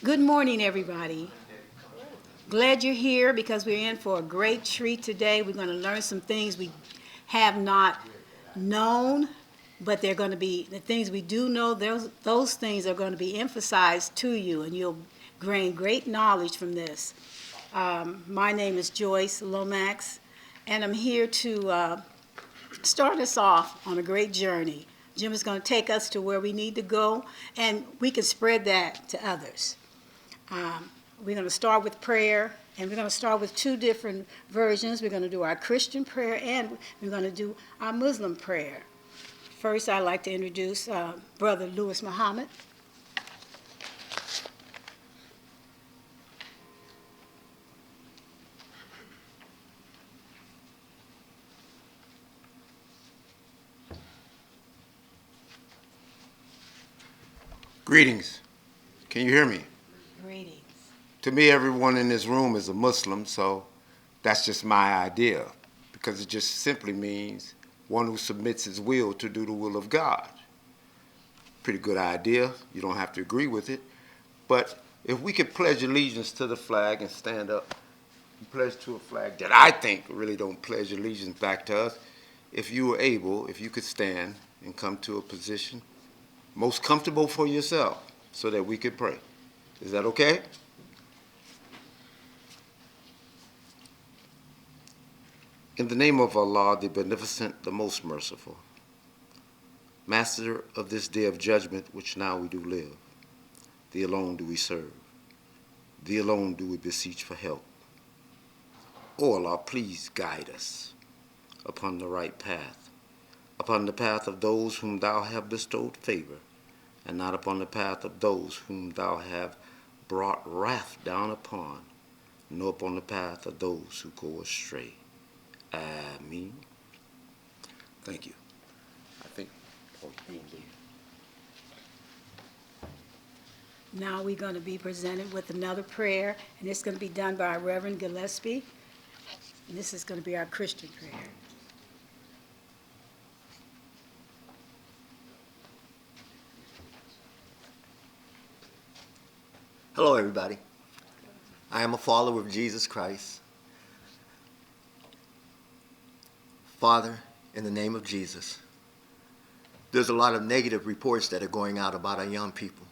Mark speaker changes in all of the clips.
Speaker 1: Good morning, everybody. Glad you're here because we're in for a great treat today. We're going to learn some things we have not known, but they're going to be, the things we do know, those things are going to be emphasized to you, and you'll gain great knowledge from this. My name is Joyce Lomax, and I'm here to start us off on a great journey. Jim is going to take us to where we need to go, and we can spread that to others. We're going to start with prayer, and we're going to start with two different versions. We're going to do our Christian prayer, and we're going to do our Muslim prayer. First, I'd like to introduce Brother Louis Muhammad.
Speaker 2: Greetings. Can you hear me?
Speaker 1: Greetings.
Speaker 2: To me, everyone in this room is a Muslim, so that's just my idea, because it just simply means one who submits his will to do the will of God. Pretty good idea. You don't have to agree with it. But if we could pledge allegiance to the flag and stand up and pledge to a flag that I think really don't pledge allegiance back to us, if you were able, if you could stand and come to a position most comfortable for yourself so that we could pray. Is that okay? In the name of Allah, the Beneficent, the Most Merciful, Master of this day of judgment which now we do live, Thee alone do we serve, Thee alone do we beseech for help. O Allah, please guide us upon the right path, upon the path of those whom Thou have bestowed favor, and not upon the path of those whom Thou have brought wrath down upon, nor upon the path of those who go astray. Ameen. Thank you. I think.
Speaker 1: Now we're going to be presented with another prayer, and it's going to be done by Reverend Gillespie. And this is going to be our Christian prayer.
Speaker 3: Hello, everybody. I am a follower of Jesus Christ. Father, in the name of Jesus, there's a lot of negative reports that are going out about our young people.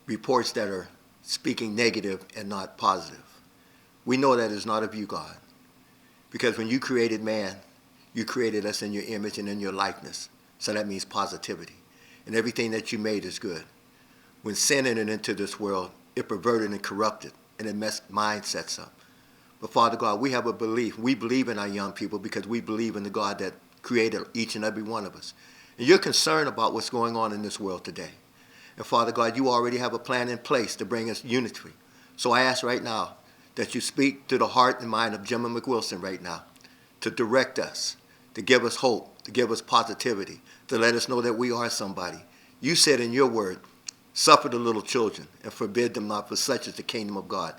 Speaker 3: Reports that are speaking negative and not positive. We know that is not of you, God, because when you created man, you created us in your image and in your likeness. So that means positivity. And everything that you made is good. When sin entered into this world, it perverted and corrupted, and it messed mindsets up. But Father God, we have a belief. We believe in our young people because we believe in the God that created each and every one of us. And you're concerned about what's going on in this world today. And Father God, you already have a plan in place to bring us unity. So I ask right now that you speak to the heart and mind of Gemma McWilson right now, to direct us, to give us hope, to give us positivity, to let us know that we are somebody. You said in your word, suffer the little children and forbid them not, for such is the kingdom of God.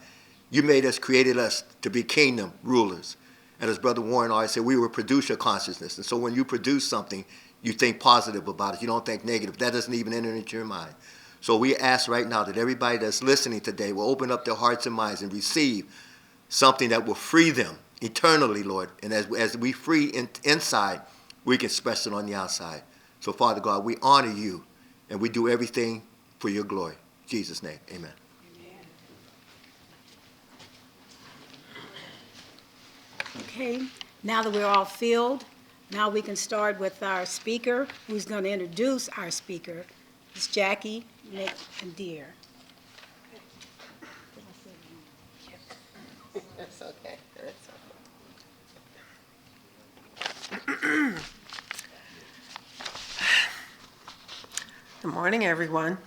Speaker 3: You made us, created us to be kingdom rulers. And as Brother Warren always said, we will produce your consciousness. And so when you produce something, you think positive about it. You don't think negative. That doesn't even enter into your mind. So we ask right now that everybody that's listening today will open up their hearts and minds and receive something that will free them eternally, Lord. And as we free inside, we can express it on the outside. So Father God, we honor you and we do everything for your glory. In Jesus' name, amen.
Speaker 1: Okay, now that we're all filled, now we can start with our speaker, who's going to introduce our speaker. It's Jackie, Nick, and Dear.
Speaker 4: That's okay. That's okay. Good morning, everyone,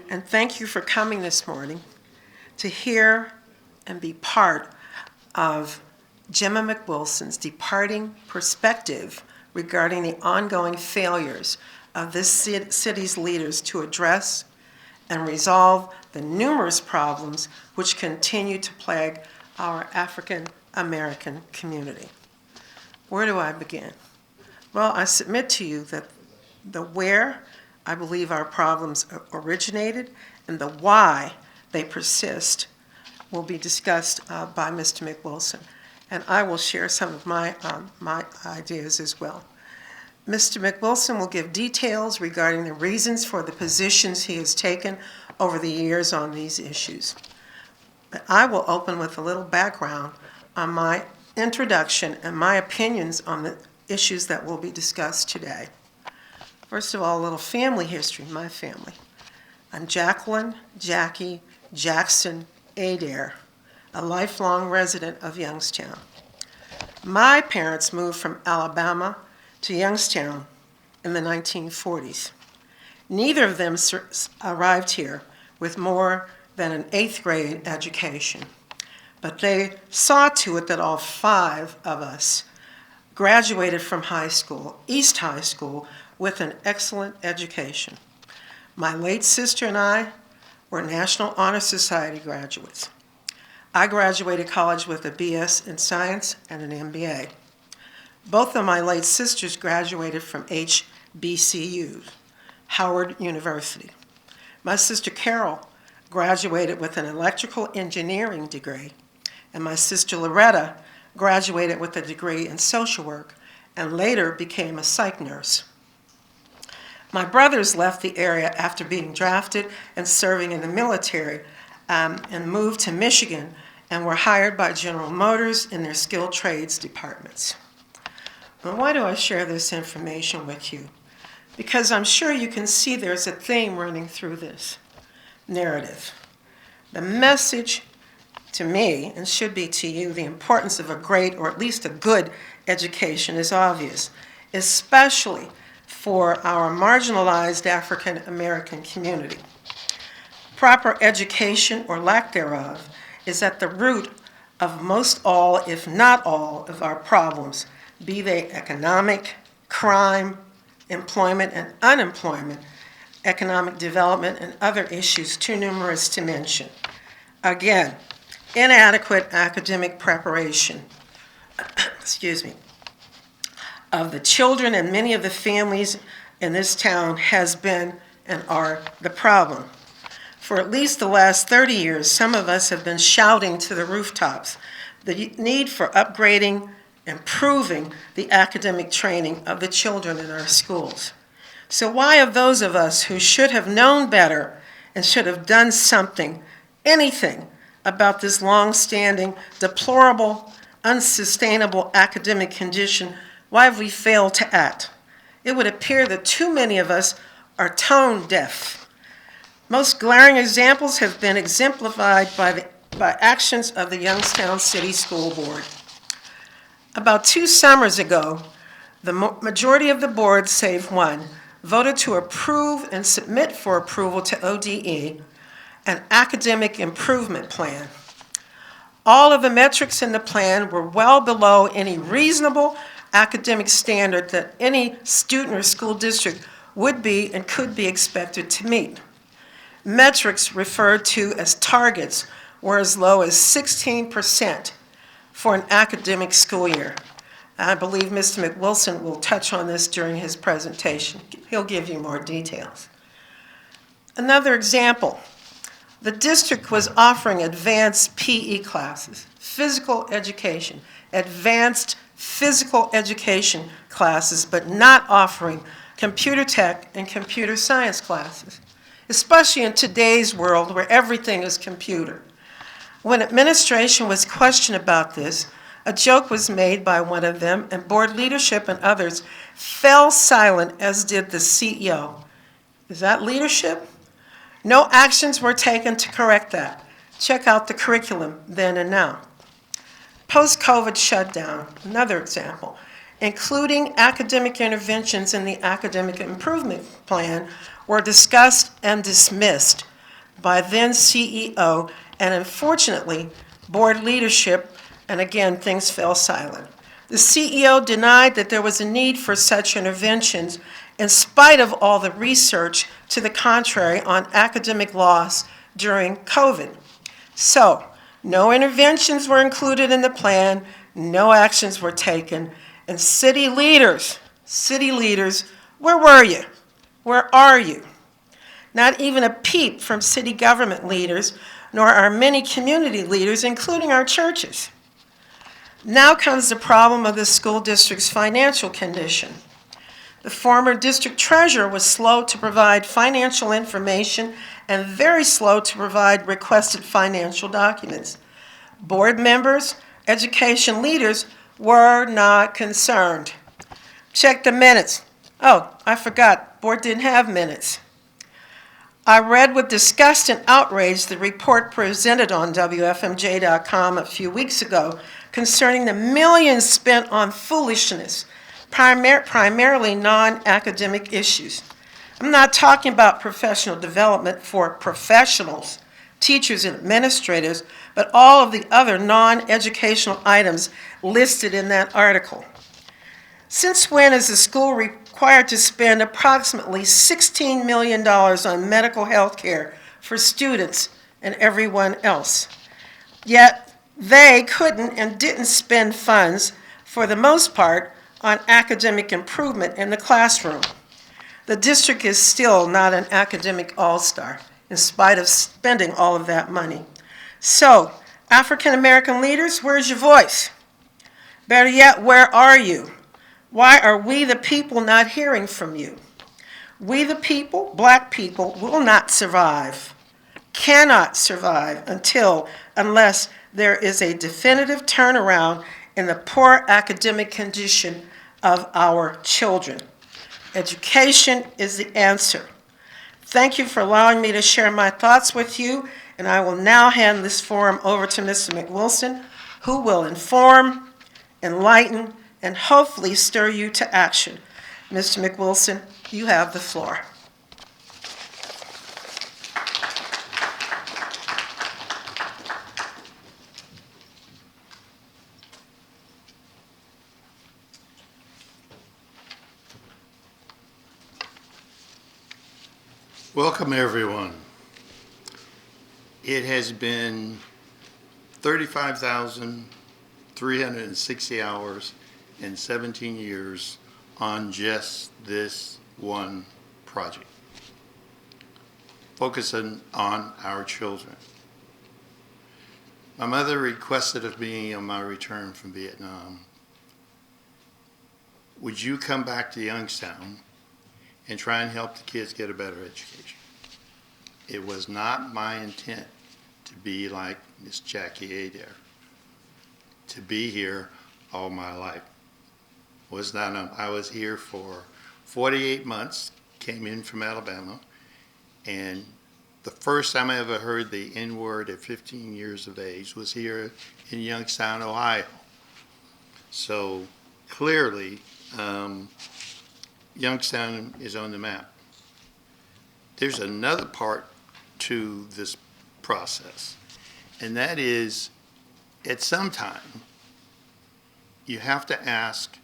Speaker 4: and thank you for coming this morning to hear and be part of Gemma McWilson's departing perspective regarding the ongoing failures of this city's leaders to address and resolve the numerous problems which continue to plague our African American community. Where do I begin? Well, I submit to you that the where I believe our problems originated and the why they persist will be discussed by Mr. McWilson. And I will share some of my ideas as well. Mr. McWilson will give details regarding the reasons for the positions he has taken over the years on these issues. But I will open with a little background on my introduction and my opinions on the issues that will be discussed today. First of all, a little family history, my family. I'm Jacqueline Jackie Jackson Adair, a lifelong resident of Youngstown. My parents moved from Alabama to Youngstown in the 1940s. Neither of them arrived here with more than an 8th grade education, but they saw to it that all 5 of us graduated from high school, East High School, with an excellent education. My late sister and I were National Honor Society graduates. I graduated college with a BS in science and an MBA. Both of my late sisters graduated from HBCUs, Howard University. My sister Carol graduated with an electrical engineering degree, and my sister Loretta graduated with a degree in social work and later became a psych nurse. My brothers left the area after being drafted and serving in the military and moved to Michigan and were hired by General Motors in their skilled trades departments. Now, why do I share this information with you? Because I'm sure you can see there's a theme running through this narrative. The message to me, and should be to you, the importance of a great or at least a good education is obvious, especially for our marginalized African American community. Proper education, or lack thereof, is at the root of most all, if not all, of our problems, be they economic, crime, employment and unemployment, economic development, and other issues too numerous to mention. Again, inadequate academic preparation, of the children and many of the families in this town has been and are the problem. For at least the last 30 years, some of us have been shouting to the rooftops the need for upgrading, improving the academic training of the children in our schools. So why have those of us who should have known better and should have done something, anything, about this long-standing, deplorable, unsustainable academic condition, why have we failed to act? It would appear that too many of us are tone deaf. Most glaring examples have been exemplified by actions of the Youngstown City School Board. About 2 summers ago, the majority of the board, save one, voted to approve and submit for approval to ODE an academic improvement plan. All of the metrics in the plan were well below any reasonable academic standard that any student or school district would be and could be expected to meet. Metrics referred to as targets were as low as 16% for an academic school year. I believe Mr. McWilson will touch on this during his presentation. He'll give you more details. Another example, the district was offering advanced PE classes, physical education, advanced physical education classes, but not offering computer tech and computer science classes, especially in today's world where everything is computer. When administration was questioned about this, a joke was made by one of them, and board leadership and others fell silent, as did the CEO. Is that leadership? No actions were taken to correct that. Check out the curriculum then and now. Post-COVID shutdown, another example, including academic interventions in the academic improvement plan, were discussed and dismissed by then CEO, and unfortunately, board leadership, and again, things fell silent. The CEO denied that there was a need for such interventions in spite of all the research to the contrary on academic loss during COVID. So, no interventions were included in the plan, no actions were taken, And city leaders, where were you? Where are you? Not even a peep from city government leaders, nor our many community leaders, including our churches. Now comes the problem of the school district's financial condition. The former district treasurer was slow to provide financial information and very slow to provide requested financial documents. Board members, education leaders were not concerned. Check the minutes. Oh, I forgot, board didn't have minutes. I read with disgust and outrage the report presented on WFMJ.com a few weeks ago concerning the millions spent on foolishness, primarily non-academic issues. I'm not talking about professional development for professionals, teachers and administrators, but all of the other non-educational items listed in that article. Since when is the school required to spend approximately $16 million on medical health care for students and everyone else? Yet they couldn't and didn't spend funds, for the most part, on academic improvement in the classroom. The district is still not an academic all-star, in spite of spending all of that money. So, African American leaders, where's your voice? Better yet, where are you? Why are we the people not hearing from you? We the people, Black people, will not survive, cannot survive unless there is a definitive turnaround in the poor academic condition of our children. Education is the answer. Thank you for allowing me to share my thoughts with you, and I will now hand this forum over to Mr. McWilson, who will inform, enlighten, and hopefully stir you to action. Mr. McWilson, you have the floor.
Speaker 5: Welcome, everyone. It has been 35,360 hours and 17 years on just this one project, focusing on our children. My mother requested of me on my return from Vietnam, would you come back to Youngstown and try and help the kids get a better education? It was not my intent to be like Miss Jackie Adair, to be here all my life. I was here for 48 months, came in from Alabama, and the first time I ever heard the N-word at 15 years of age was here in Youngstown, Ohio. So clearly, Youngstown is on the map. There's another part to this process, and that is, at some time, you have to ask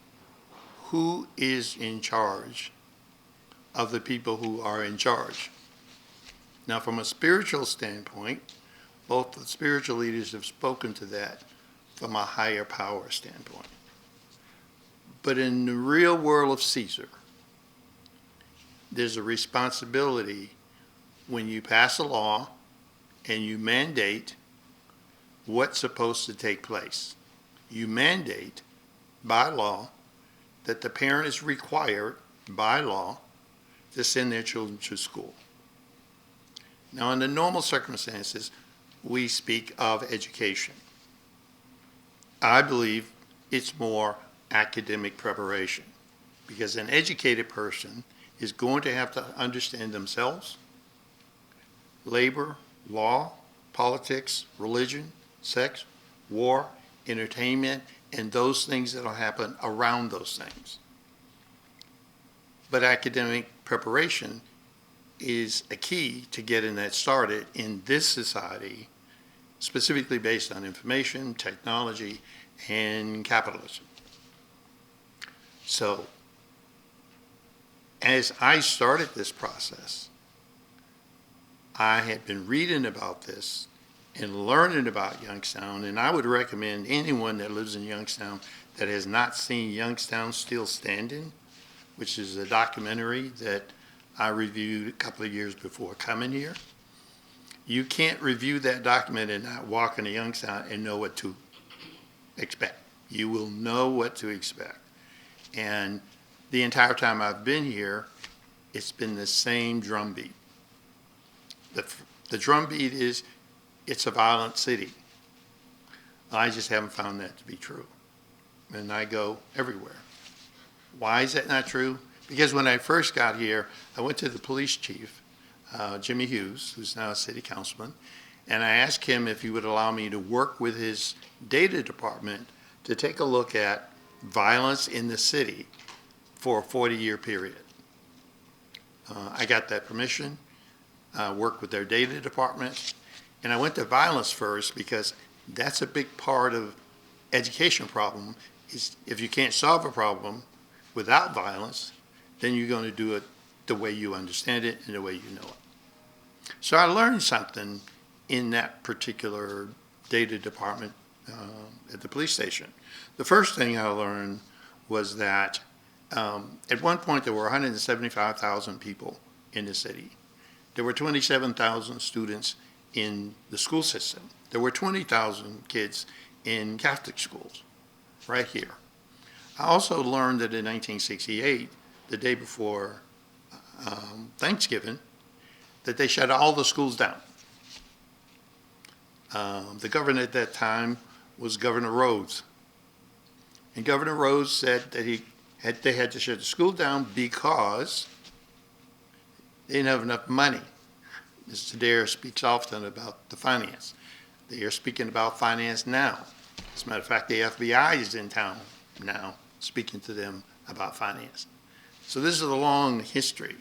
Speaker 5: who is in charge of the people who are in charge. Now, from a spiritual standpoint, both the spiritual leaders have spoken to that from a higher power standpoint. But in the real world of Caesar, there's a responsibility when you pass a law and you mandate what's supposed to take place. You mandate by law that the parent is required by law to send their children to school. Now, under normal circumstances, we speak of education. I believe it's more academic preparation, because an educated person is going to have to understand themselves, labor, law, politics, religion, sex, war, entertainment, and those things that will happen around those things. But academic preparation is a key to getting that started in this society, specifically based on information, technology, and capitalism. So, as I started this process, I had been reading about this and learning about Youngstown, and I would recommend anyone that lives in Youngstown that has not seen Youngstown Still Standing, which is a documentary that I reviewed a couple of years before coming here, you can't review that document and not walk into Youngstown and know what to expect. You will know what to expect. And the entire time I've been here, it's been the same drumbeat. The drumbeat is, it's a violent city. I just haven't found that to be true. And I go everywhere. Why is that not true? Because when I first got here, I went to the police chief, Jimmy Hughes, who's now a city councilman, and I asked him if he would allow me to work with his data department to take a look at violence in the city for a 40-year period. I got that permission, worked with their data department, and I went to violence first because that's a big part of education problem, is if you can't solve a problem without violence, then you're going to do it the way you understand it and the way you know it. So I learned something in that particular data department at the police station. The first thing I learned was that at one point there were 175,000 people in the city. There were 27,000 students in the school system. There were 20,000 kids in Catholic schools right here. I also learned that in 1968, the day before Thanksgiving, that they shut all the schools down. The governor at that time was Governor Rhodes. And Governor Rhodes said that they had to shut the school down because they didn't have enough money. Mr. Dare speaks often about the finance. They are speaking about finance now. As a matter of fact, the FBI is in town now speaking to them about finance. So this is a long history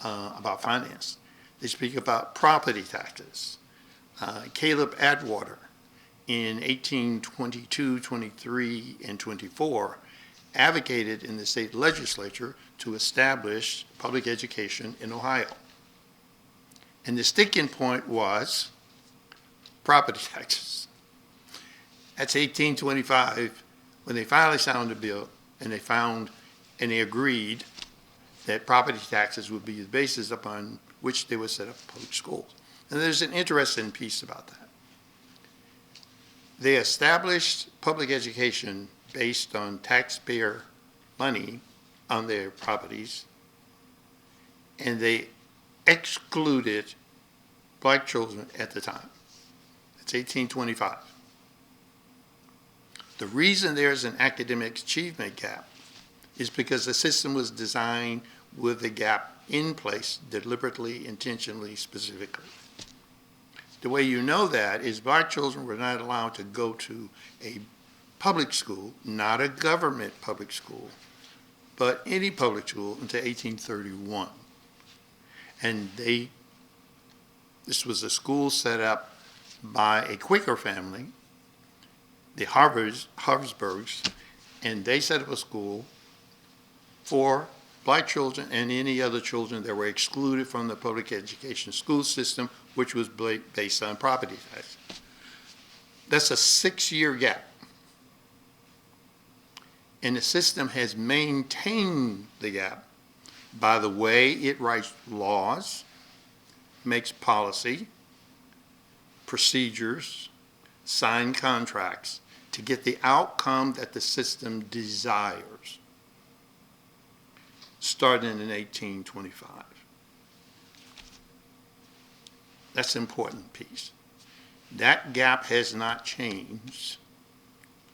Speaker 5: about finance. They speak about property taxes. Caleb Atwater in 1822, 23, and 24 advocated in the state legislature to establish public education in Ohio. And the sticking point was property taxes. That's 1825 when they finally signed the bill and they agreed that property taxes would be the basis upon which they would set up public schools. And there's an interesting piece about that. They established public education based on taxpayer money on their properties, and they excluded black children at the time. It's 1825. The reason there's an academic achievement gap is because the system was designed with the gap in place deliberately, intentionally, specifically. The way you know that is black children were not allowed to go to a public school, not a government public school, but any public school until 1831. And this was a school set up by a Quaker family, the Harvesburgs, and they set up a school for black children and any other children that were excluded from the public education school system, which was based on property tax. That's a 6-year gap. And the system has maintained the gap by the way it writes laws, makes policy, procedures, sign contracts to get the outcome that the system desires, starting in 1825. That's an important piece. That gap has not changed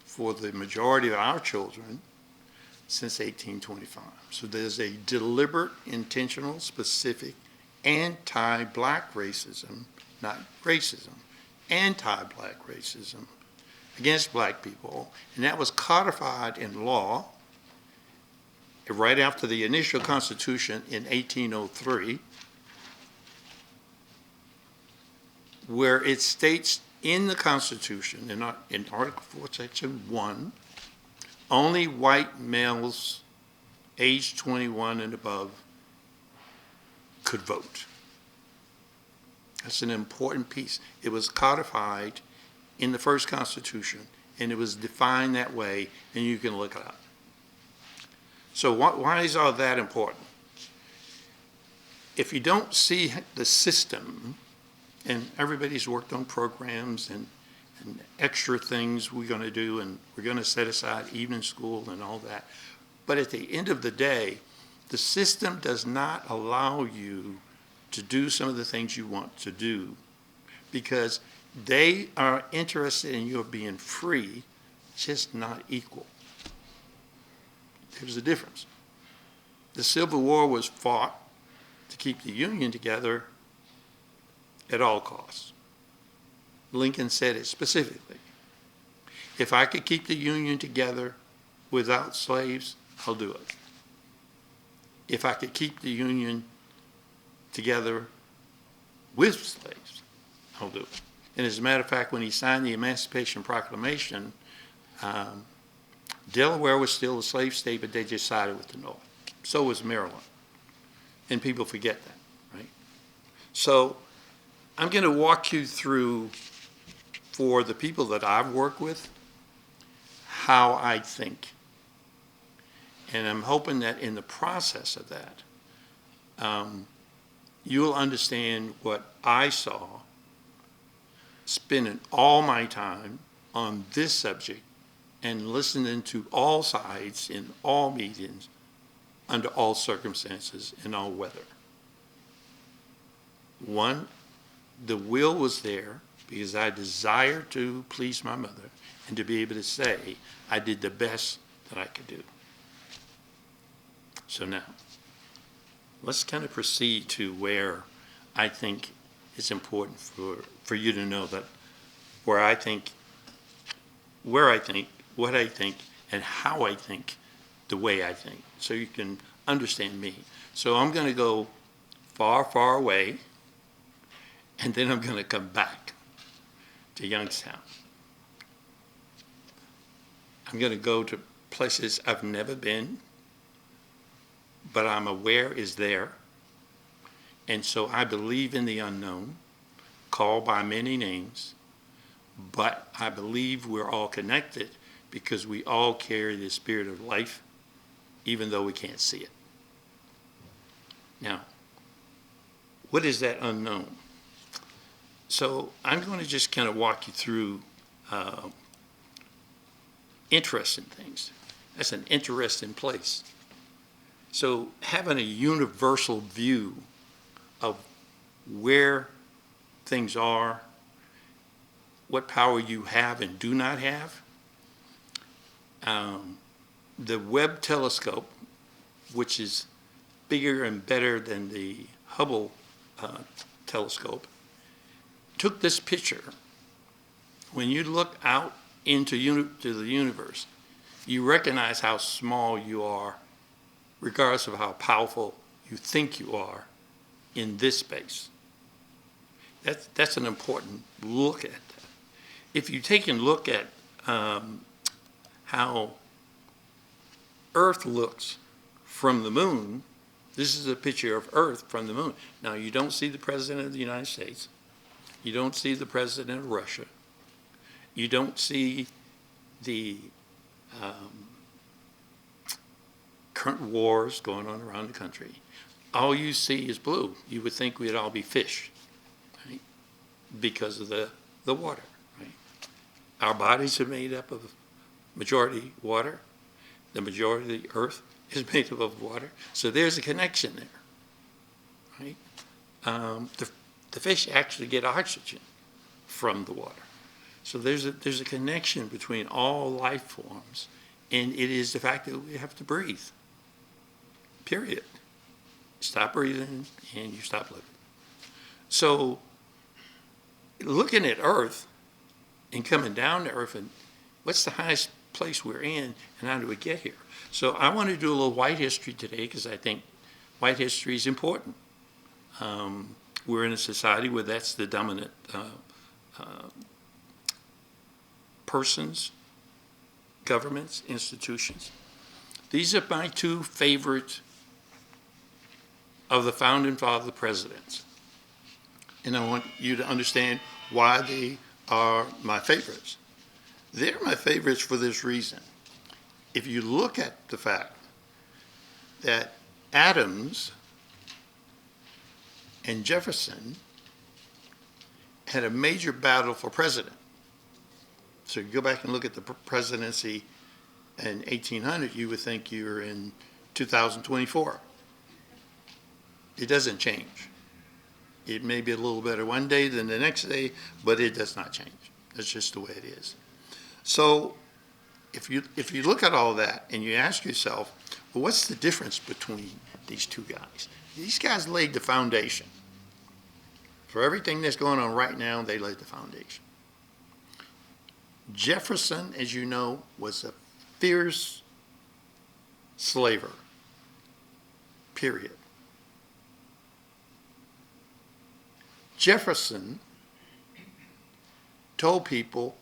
Speaker 5: for the majority of our children since 1825. So there's a deliberate, intentional, specific, anti-black racism, not racism, anti-black racism against black people, and that was codified in law right after the initial Constitution in 1803, where it states in the Constitution, in Article 4, Section 1, only white males aged 21 and above could vote. That's an important piece. It was codified in the first Constitution and it was defined that way, and you can look it up. So why is all that important? If you don't see the system, and everybody's worked on programs and extra things we're going to do, and we're going to set aside evening school and all that, but at the end of the day, the system does not allow you to do some of the things you want to do because they are interested in your being free, just not equal. There's a difference. The Civil War was fought to keep the Union together at all costs. Lincoln said it specifically. If I could keep the Union together without slaves, I'll do it. If I could keep the Union together with slaves, I'll do it. And as a matter of fact, when he signed the Emancipation Proclamation, Delaware was still a slave state, but they just sided with the North. So was Maryland. And people forget that, right? So I'm going to walk you through, for the people that I've worked with, how I think. And I'm hoping that in the process of that, you'll understand what I saw spending all my time on this subject and listening to all sides in all meetings under all circumstances and all weather. One, the will was there because I desired to please my mother and to be able to say I did the best that I could do. So now, let's kind of proceed to where I think it's important for you to know that what I think, and how I think, the way I think, so you can understand me. So I'm going to go far, far away, and then I'm going to come back to Youngstown. I'm going to go to places I've never been, but I'm aware is there. And so I believe in the unknown, called by many names, but I believe we're all connected because we all carry the spirit of life, even though we can't see it. Now, what is that unknown? So I'm going to just kind of walk you through interesting things. That's an interesting place. So having a universal view of where things are, what power you have and do not have. The Webb telescope, which is bigger and better than the Hubble telescope, took this picture. When you look out into the universe, you recognize how small you are, regardless of how powerful you think you are in this space. That's an important look at that. If you take a look at how Earth looks from the moon, this is a picture of Earth from the moon. Now, you don't see the President of the United States. You don't see the President of Russia. You don't see the current wars going on around the country. All you see is blue. You would think we'd all be fish, right? Because of the water, right? Our bodies are made up of majority water. The majority of the earth is made up of water. So there's a connection there, right? The fish actually get oxygen from the water. So there's a connection between all life forms, and it is the fact that we have to breathe, period. Stop breathing and you stop living. So looking at Earth and coming down to Earth, and what's the highest place we're in and how do we get here? So I want to do a little white history today because I think white history is important. We're in a society where that's the dominant persons, governments, institutions. These are my two favorite of the founding father presidents. And I want you to understand why they are my favorites. They're my favorites for this reason. If you look at the fact that Adams and Jefferson had a major battle for president. So you go back and look at the presidency in 1800, you would think you're in 2024. It doesn't change. It may be a little better one day than the next day, but it does not change. That's just the way it is. So if you look at all that and you ask yourself, well, what's the difference between these two guys? These guys laid the foundation. For everything that's going on right now, they laid the foundation. Jefferson, as you know, was a fierce slaver, period. Jefferson told people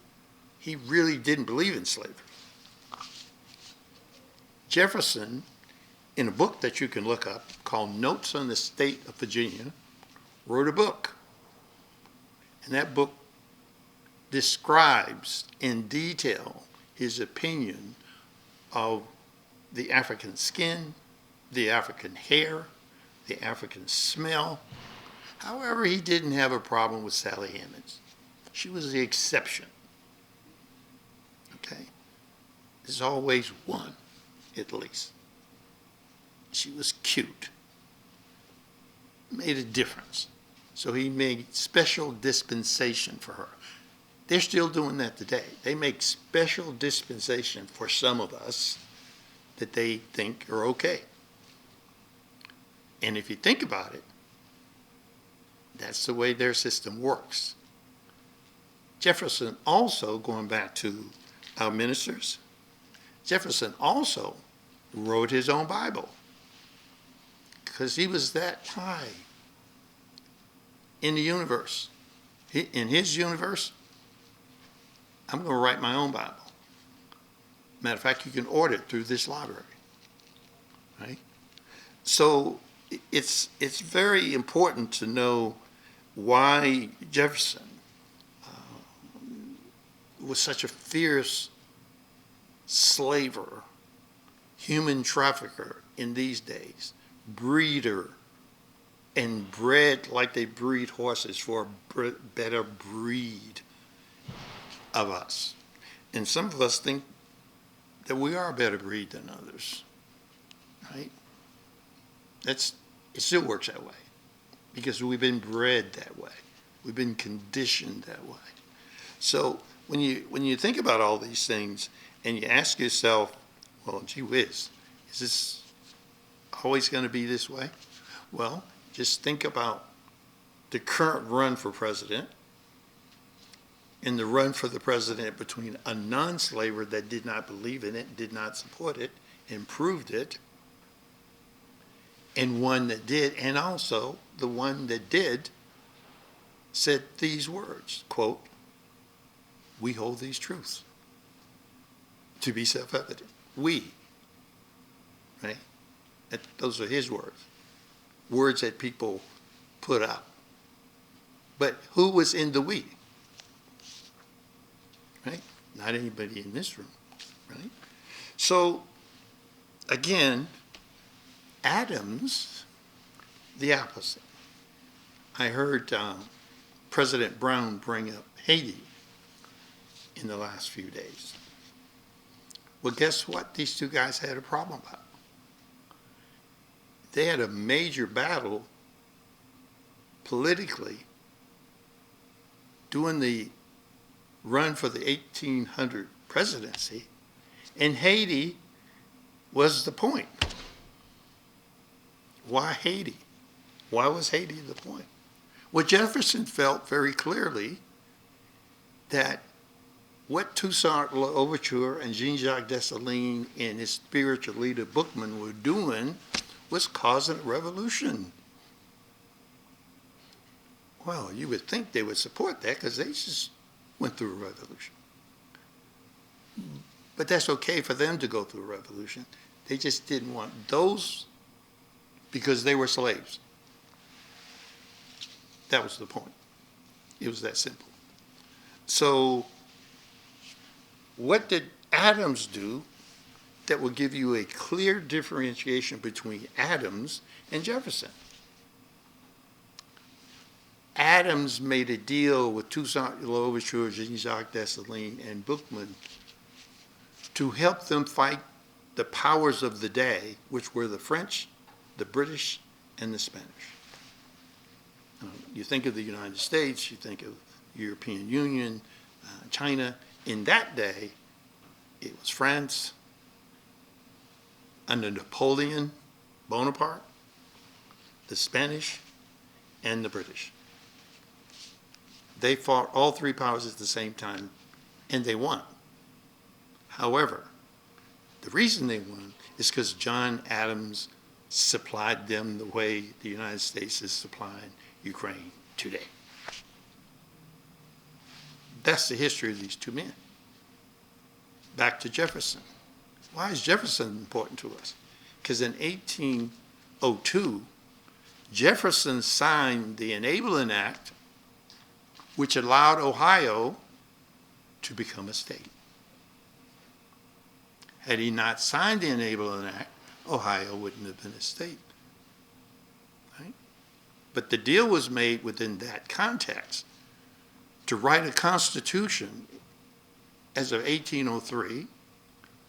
Speaker 5: he really didn't believe in slavery. Jefferson, in a book that you can look up called Notes on the State of Virginia, wrote a book. And that book describes in detail his opinion of the African skin, the African hair, the African smell. However, he didn't have a problem with Sally Hemings. She was the exception. Okay? There's always one, at least. She was cute. Made a difference. So he made special dispensation for her. They're still doing that today. They make special dispensation for some of us that they think are okay. And if you think about it, that's the way their system works. Jefferson also, going back to our ministers, Jefferson also wrote his own Bible because he was that high in the universe. In his universe, I'm going to write my own Bible. Matter of fact, you can order it through this library, right? So it's very important to know why Jefferson was such a fierce slaver, human trafficker in these days, breeder, and bred like they breed horses for a better breed of us. And some of us think that we are a better breed than others, right? It still works that way because we've been bred that way. We've been conditioned that way. So when you think about all these things and you ask yourself, well, gee whiz, is this always going to be this way? Well, just think about the current run for president and the run for the president between a non-slaver that did not believe in it, did not support it, and proved it, and one that did, and also the one that did said these words, quote, "We hold these truths to be self-evident." We, right? Those are his words that people put out. But who was in the we? Right? Not anybody in this room, right? So, again, Adams, the opposite. I heard President Brown bring up Haiti in the last few days. Well, guess what these two guys had a problem about? They had a major battle politically during the run for the 1800 presidency, and Haiti was the point. Why Haiti? Why was Haiti the point? Well, Jefferson felt very clearly that what Toussaint Louverture and Jean-Jacques Dessalines and his spiritual leader Bookman were doing was causing a revolution. Well, you would think they would support that because they just went through a revolution. But that's okay for them to go through a revolution. They just didn't want those because they were slaves. That was the point. It was that simple. So What did Adams do that will give you a clear differentiation between Adams and Jefferson? Adams made a deal with Toussaint Louverture, Jean-Jacques Dessalines, and Bookman to help them fight the powers of the day, which were the French, the British, and the Spanish. You think of the United States, you think of European Union, China. In that day, it was France under Napoleon Bonaparte, the Spanish, and the British. They fought all three powers at the same time, and they won. However, the reason they won is because John Adams supplied them the way the United States is supplying Ukraine today. That's the history of these two men. Back to Jefferson. Why is Jefferson important to us? Because in 1802, Jefferson signed the Enabling Act, which allowed Ohio to become a state. Had he not signed the Enabling Act, Ohio wouldn't have been a state. Right? But the deal was made within that context to write a constitution as of 1803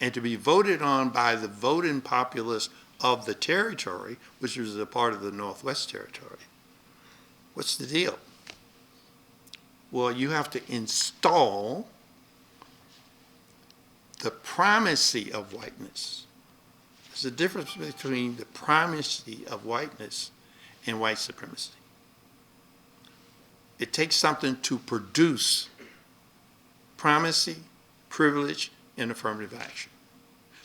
Speaker 5: and to be voted on by the voting populace of the territory, which was a part of the Northwest Territory. What's the deal? Well, you have to install the primacy of whiteness. There's a difference between the primacy of whiteness and white supremacy. It takes something to produce primacy, privilege, and affirmative action.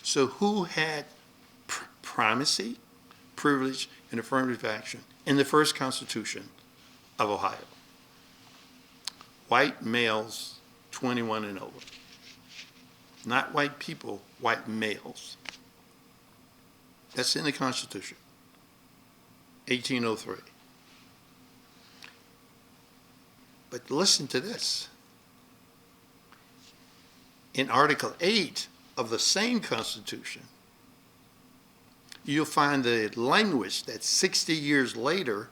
Speaker 5: So who had primacy, privilege, and affirmative action in the first Constitution of Ohio? White males 21 and over. Not white people, white males. That's in the Constitution, 1803. But listen to this. In Article 8 of the same Constitution, you'll find the language that 60 years later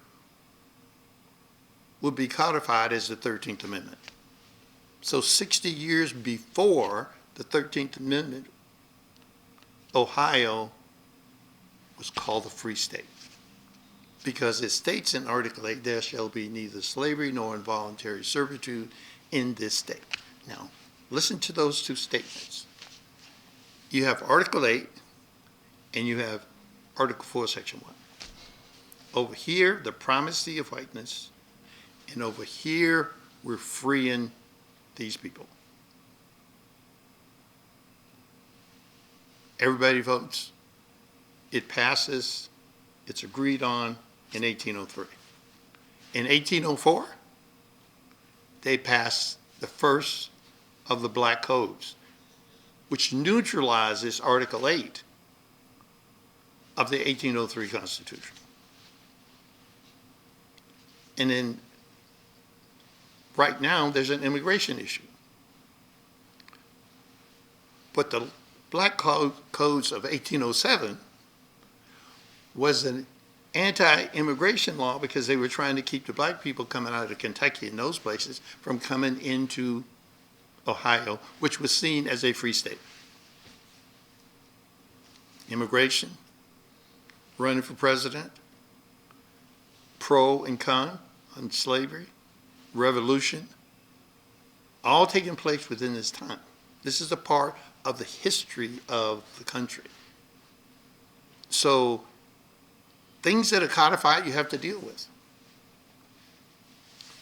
Speaker 5: would be codified as the 13th Amendment. So 60 years before the 13th Amendment, Ohio was called a free state because it states in Article 8, there shall be neither slavery nor involuntary servitude in this state. Now, listen to those two statements. You have Article 8 and you have Article 4, Section 1. Over here, the primacy of whiteness, and over here, we're freeing these people. Everybody votes. It passes. It's agreed on in 1803. In 1804, they passed the first of the Black Codes, which neutralizes Article 8 of the 1803 Constitution. And then right now, there's an immigration issue. But the Black Codes of 1807 was an anti-immigration law because they were trying to keep the black people coming out of Kentucky and those places from coming into Ohio, which was seen as a free state. Immigration, running for president, pro and con on slavery, revolution, all taking place within this time. This is a part of the history of the country. So things that are codified you have to deal with.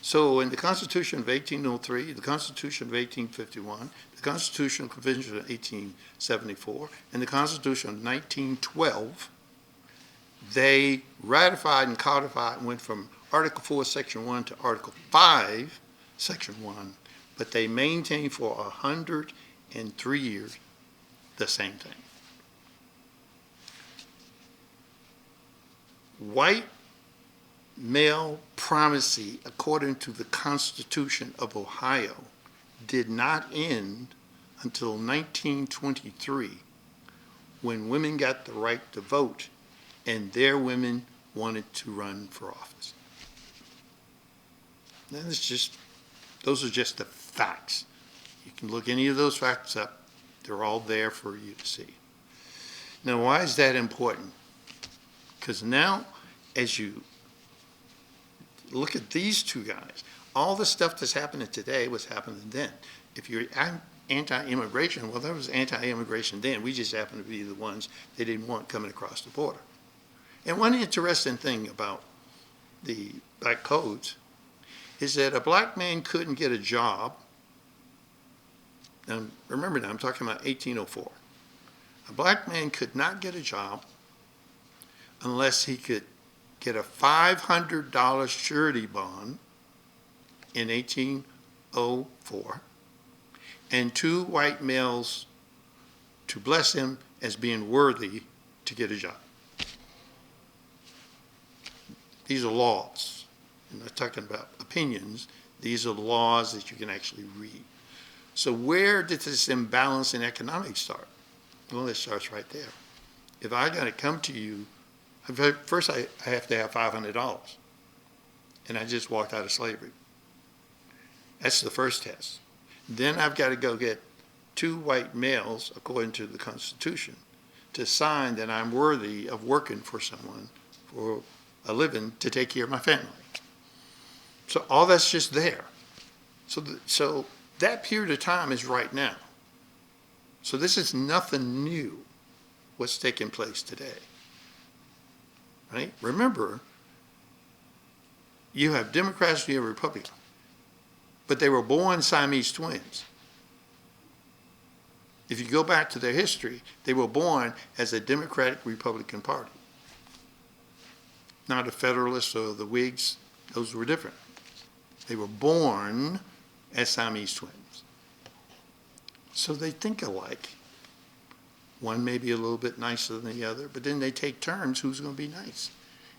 Speaker 5: So in the Constitution of 1803, the Constitution of 1851, the Constitutional Convention of 1874, and the Constitution of 1912, they ratified and codified and went from Article 4, Section 1 to Article 5, Section 1, but they maintained for 103 years the same thing. White male primacy, according to the Constitution of Ohio, did not end until 1923, when women got the right to vote and their women wanted to run for office. Now, those are just the facts. You can look any of those facts up. They're all there for you to see. Now, why is that important? Because now, as you look at these two guys, all the stuff that's happening today was happening then. If you're anti-immigration, well, there was anti-immigration then. We just happened to be the ones they didn't want coming across the border. And one interesting thing about the black codes is that a black man couldn't get a job. Now, remember now, I'm talking about 1804. A black man could not get a job unless he could get a $500 surety bond in 1804 and 2 white males to bless him as being worthy to get a job. These are laws. I'm not talking about opinions. These are laws that you can actually read. So where did this imbalance in economics start? Well, it starts right there. If I got to come to you, first I have to have $500, and I just walked out of slavery. That's the first test. Then I've got to go get 2 white males, according to the Constitution, to sign that I'm worthy of working for someone for a living to take care of my family. So all that's just there. So that period of time is right now. So this is nothing new, what's taking place today. Right? Remember, you have Democrats, you have Republicans, but they were born Siamese twins. If you go back to their history, they were born as a Democratic-Republican Party. Not the Federalists or the Whigs, those were different. They were born as Siamese twins. So they think alike. One may be a little bit nicer than the other, but then they take turns who's going to be nice.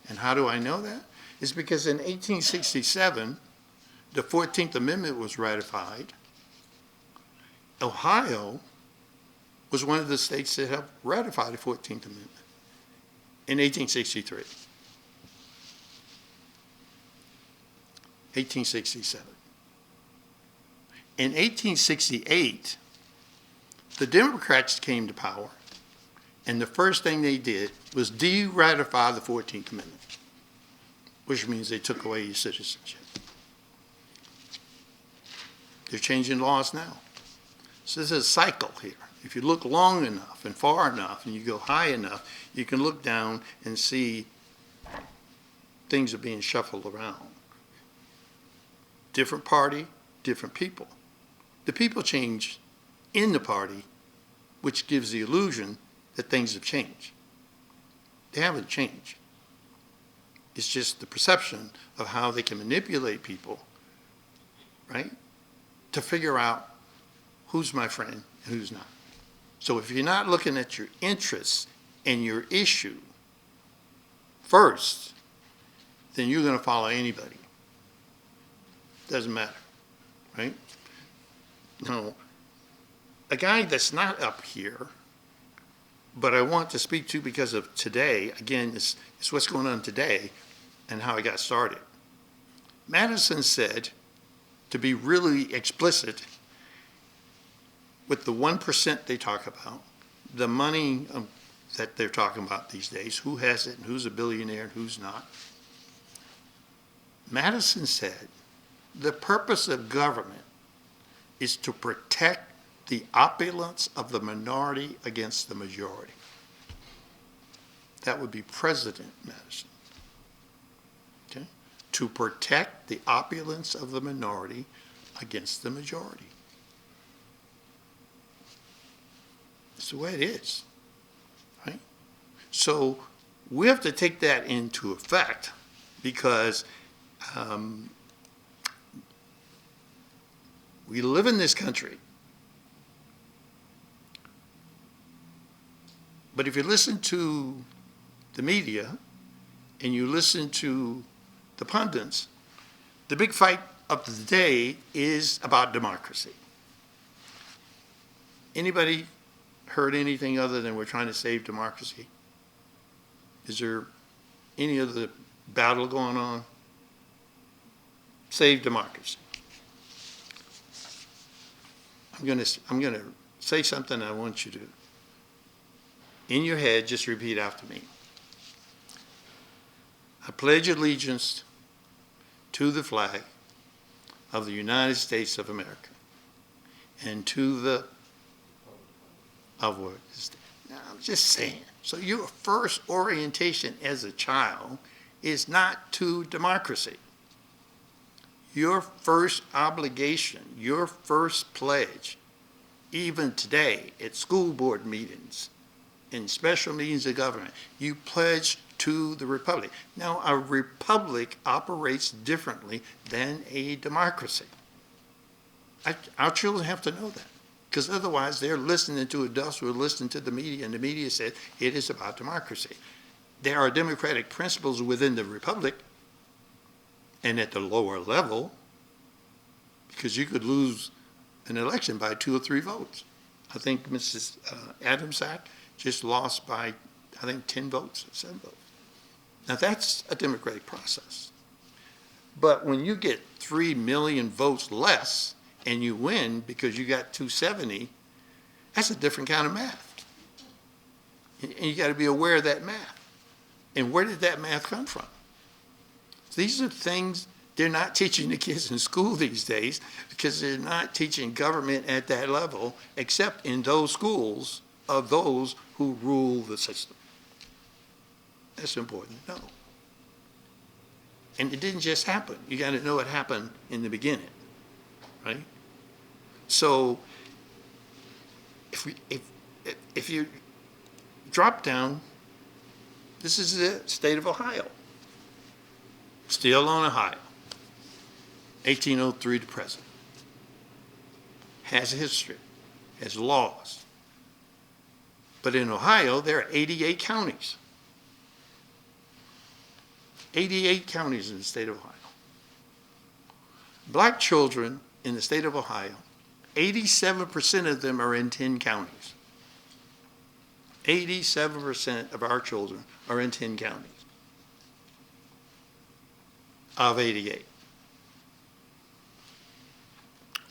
Speaker 5: And how do I know that? It's because in 1867, the 14th Amendment was ratified. Ohio was one of the states that helped ratify the 14th Amendment in 1863. 1867. In 1868, the Democrats came to power, and the first thing they did was de-ratify the 14th Amendment, which means they took away your citizenship. They're changing laws now. So this is a cycle here. If you look long enough and far enough and you go high enough, you can look down and see things are being shuffled around. Different party, different people. The people change in the party, which gives the illusion that things have changed. They haven't changed. It's just the perception of how they can manipulate people, right, to figure out who's my friend and who's not. So if you're not looking at your interests and your issue first, then you're going to follow anybody. Doesn't matter, right? Now, a guy that's not up here, but I want to speak to because of today, again, it's what's going on today and how I got started. Madison said, to be really explicit, with the 1% they talk about, the money that they're talking about these days, who has it and who's a billionaire and who's not. Madison said, the purpose of government is to protect the opulence of the minority against the majority. That would be President Madison. Okay? To protect the opulence of the minority against the majority. It's the way it is, right? So we have to take that into effect because we live in this country. But if you listen to the media and you listen to the pundits, the big fight of the day is about democracy. Anybody heard anything other than we're trying to save democracy? Is there any other battle going on? Save democracy. I'm gonna say something I want you to, in your head, just repeat after me. I pledge allegiance to the flag of the United States of America and to the Now, I'm just saying. So your first orientation as a child is not to democracy. Your first obligation, your first pledge, even today at school board meetings, in special meetings of government, you pledge to the republic. Now, a republic operates differently than a democracy. Our children have to know that, because otherwise they're listening to adults who are listening to the media, and the media said it is about democracy. There are democratic principles within the republic and at the lower level, because you could lose an election by 2 or 3 votes. I think Mrs. Adams Act just lost by, I think, 10 votes, 7 votes. Now that's a democratic process. But when you get 3 million votes less and you win because you got 270, that's a different kind of math. And you got to be aware of that math. And where did that math come from? These are things they're not teaching the kids in school these days, because they're not teaching government at that level, except in those schools of those who rule the system. That's important to know. And it didn't just happen. You got to know it happened in the beginning, right? So if you drop down, this is the state of Ohio. Still on Ohio, 1803 to present. Has a history, has laws. But in Ohio, there are 88 counties. 88 counties in the state of Ohio. Black children in the state of Ohio, 87% of them are in 10 counties. 87% of our children are in 10 counties of 88.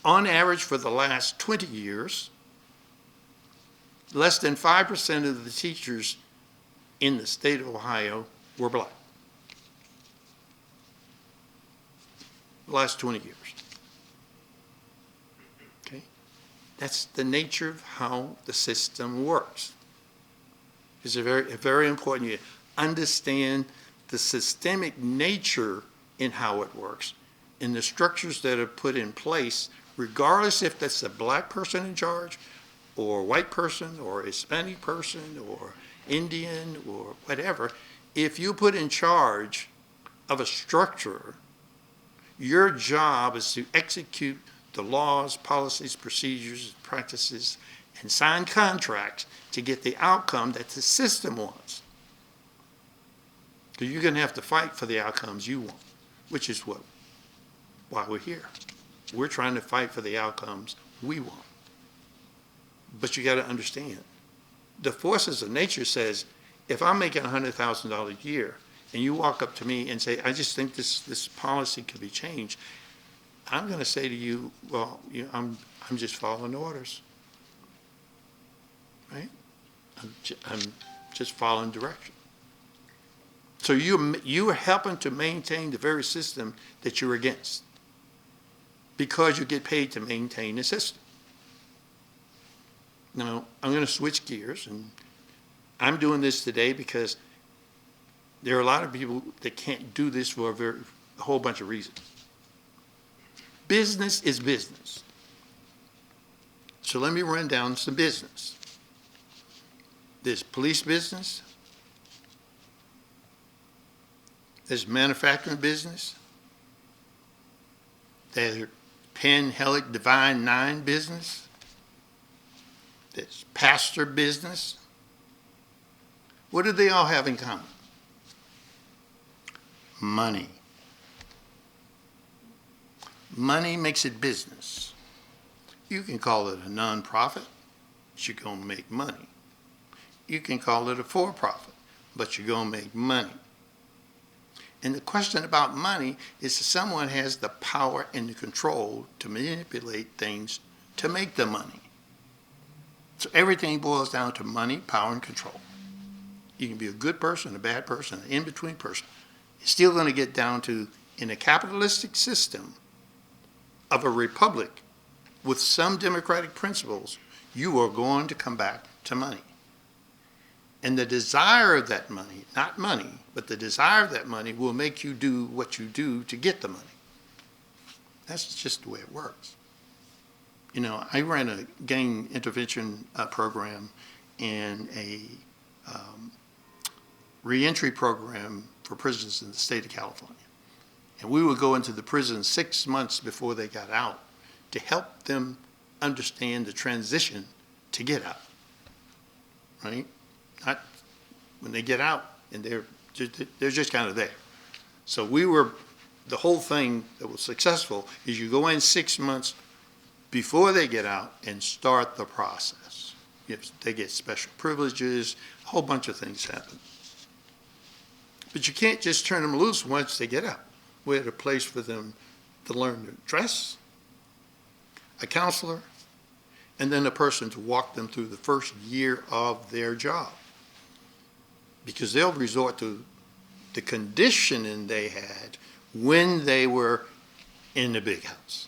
Speaker 5: On average, for the last 20 years, less than 5% of the teachers in the state of Ohio were black. The last 20 years. Okay? That's the nature of how the system works. It's very important you understand the systemic nature in how it works, and the structures that are put in place, regardless if that's a black person in charge, or a white person, or a Hispanic person, or Indian, or whatever. If you put in charge of a structure, your job is to execute the laws, policies, procedures, practices, and sign contracts to get the outcome that the system wants. Because you're going to have to fight for the outcomes you want, which is why we're here. We're trying to fight for the outcomes we want. But you got to understand, the forces of nature says, if I'm making $100,000 a year, and you walk up to me and say, I just think this policy could be changed, I'm going to say to you, well, I'm just following orders, right? I'm just following direction. So you are helping to maintain the very system that you're against, because you get paid to maintain the system. Now, I'm going to switch gears, and I'm doing this today because there are a lot of people that can't do this for a whole bunch of reasons. Business is business. So let me run down some business. There's police business. There's manufacturing business. There's Penn Hellick Divine Nine business. There's pastor business. What do they all have in common? Money. Money makes it business. You can call it a nonprofit. but you're going to make money. You can call it a for-profit, but you're going to make money. And the question about money is if someone has the power and the control to manipulate things to make the money. So everything boils down to money, power, and control. You can be a good person, a bad person, an in-between person. It's still going to get down to, in a capitalistic system of a republic with some democratic principles, you are going to come back to money. And the desire of that money, not money, but the desire of that money will make you do what you do to get the money. That's just the way it works. You know, I ran a gang intervention program and a reentry program for prisoners in the state of California. And we would go into the prison 6 months before they got out to help them understand the transition to get out, right? Not when they get out and they're just kind of there. So the whole thing that was successful is you go in 6 months before they get out and start the process. They get special privileges, a whole bunch of things happen. But you can't just turn them loose once they get out. We had a place for them to learn to dress, a counselor, and then a person to walk them through the first year of their job. Because they'll resort to the conditioning they had when they were in the big house.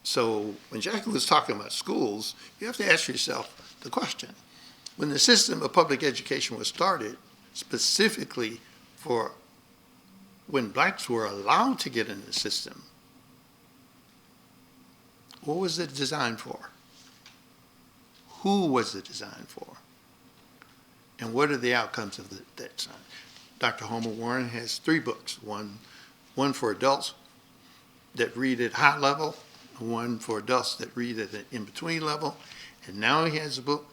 Speaker 5: So when Jackie was talking about schools, you have to ask yourself the question. When the system of public education was started, specifically for when blacks were allowed to get in the system, what was it designed for? Who was it designed for? And what are the outcomes of that design? Dr. Homer Warren has 3 books, one for adults that read at high level, one for adults that read at an in-between level, and now he has a book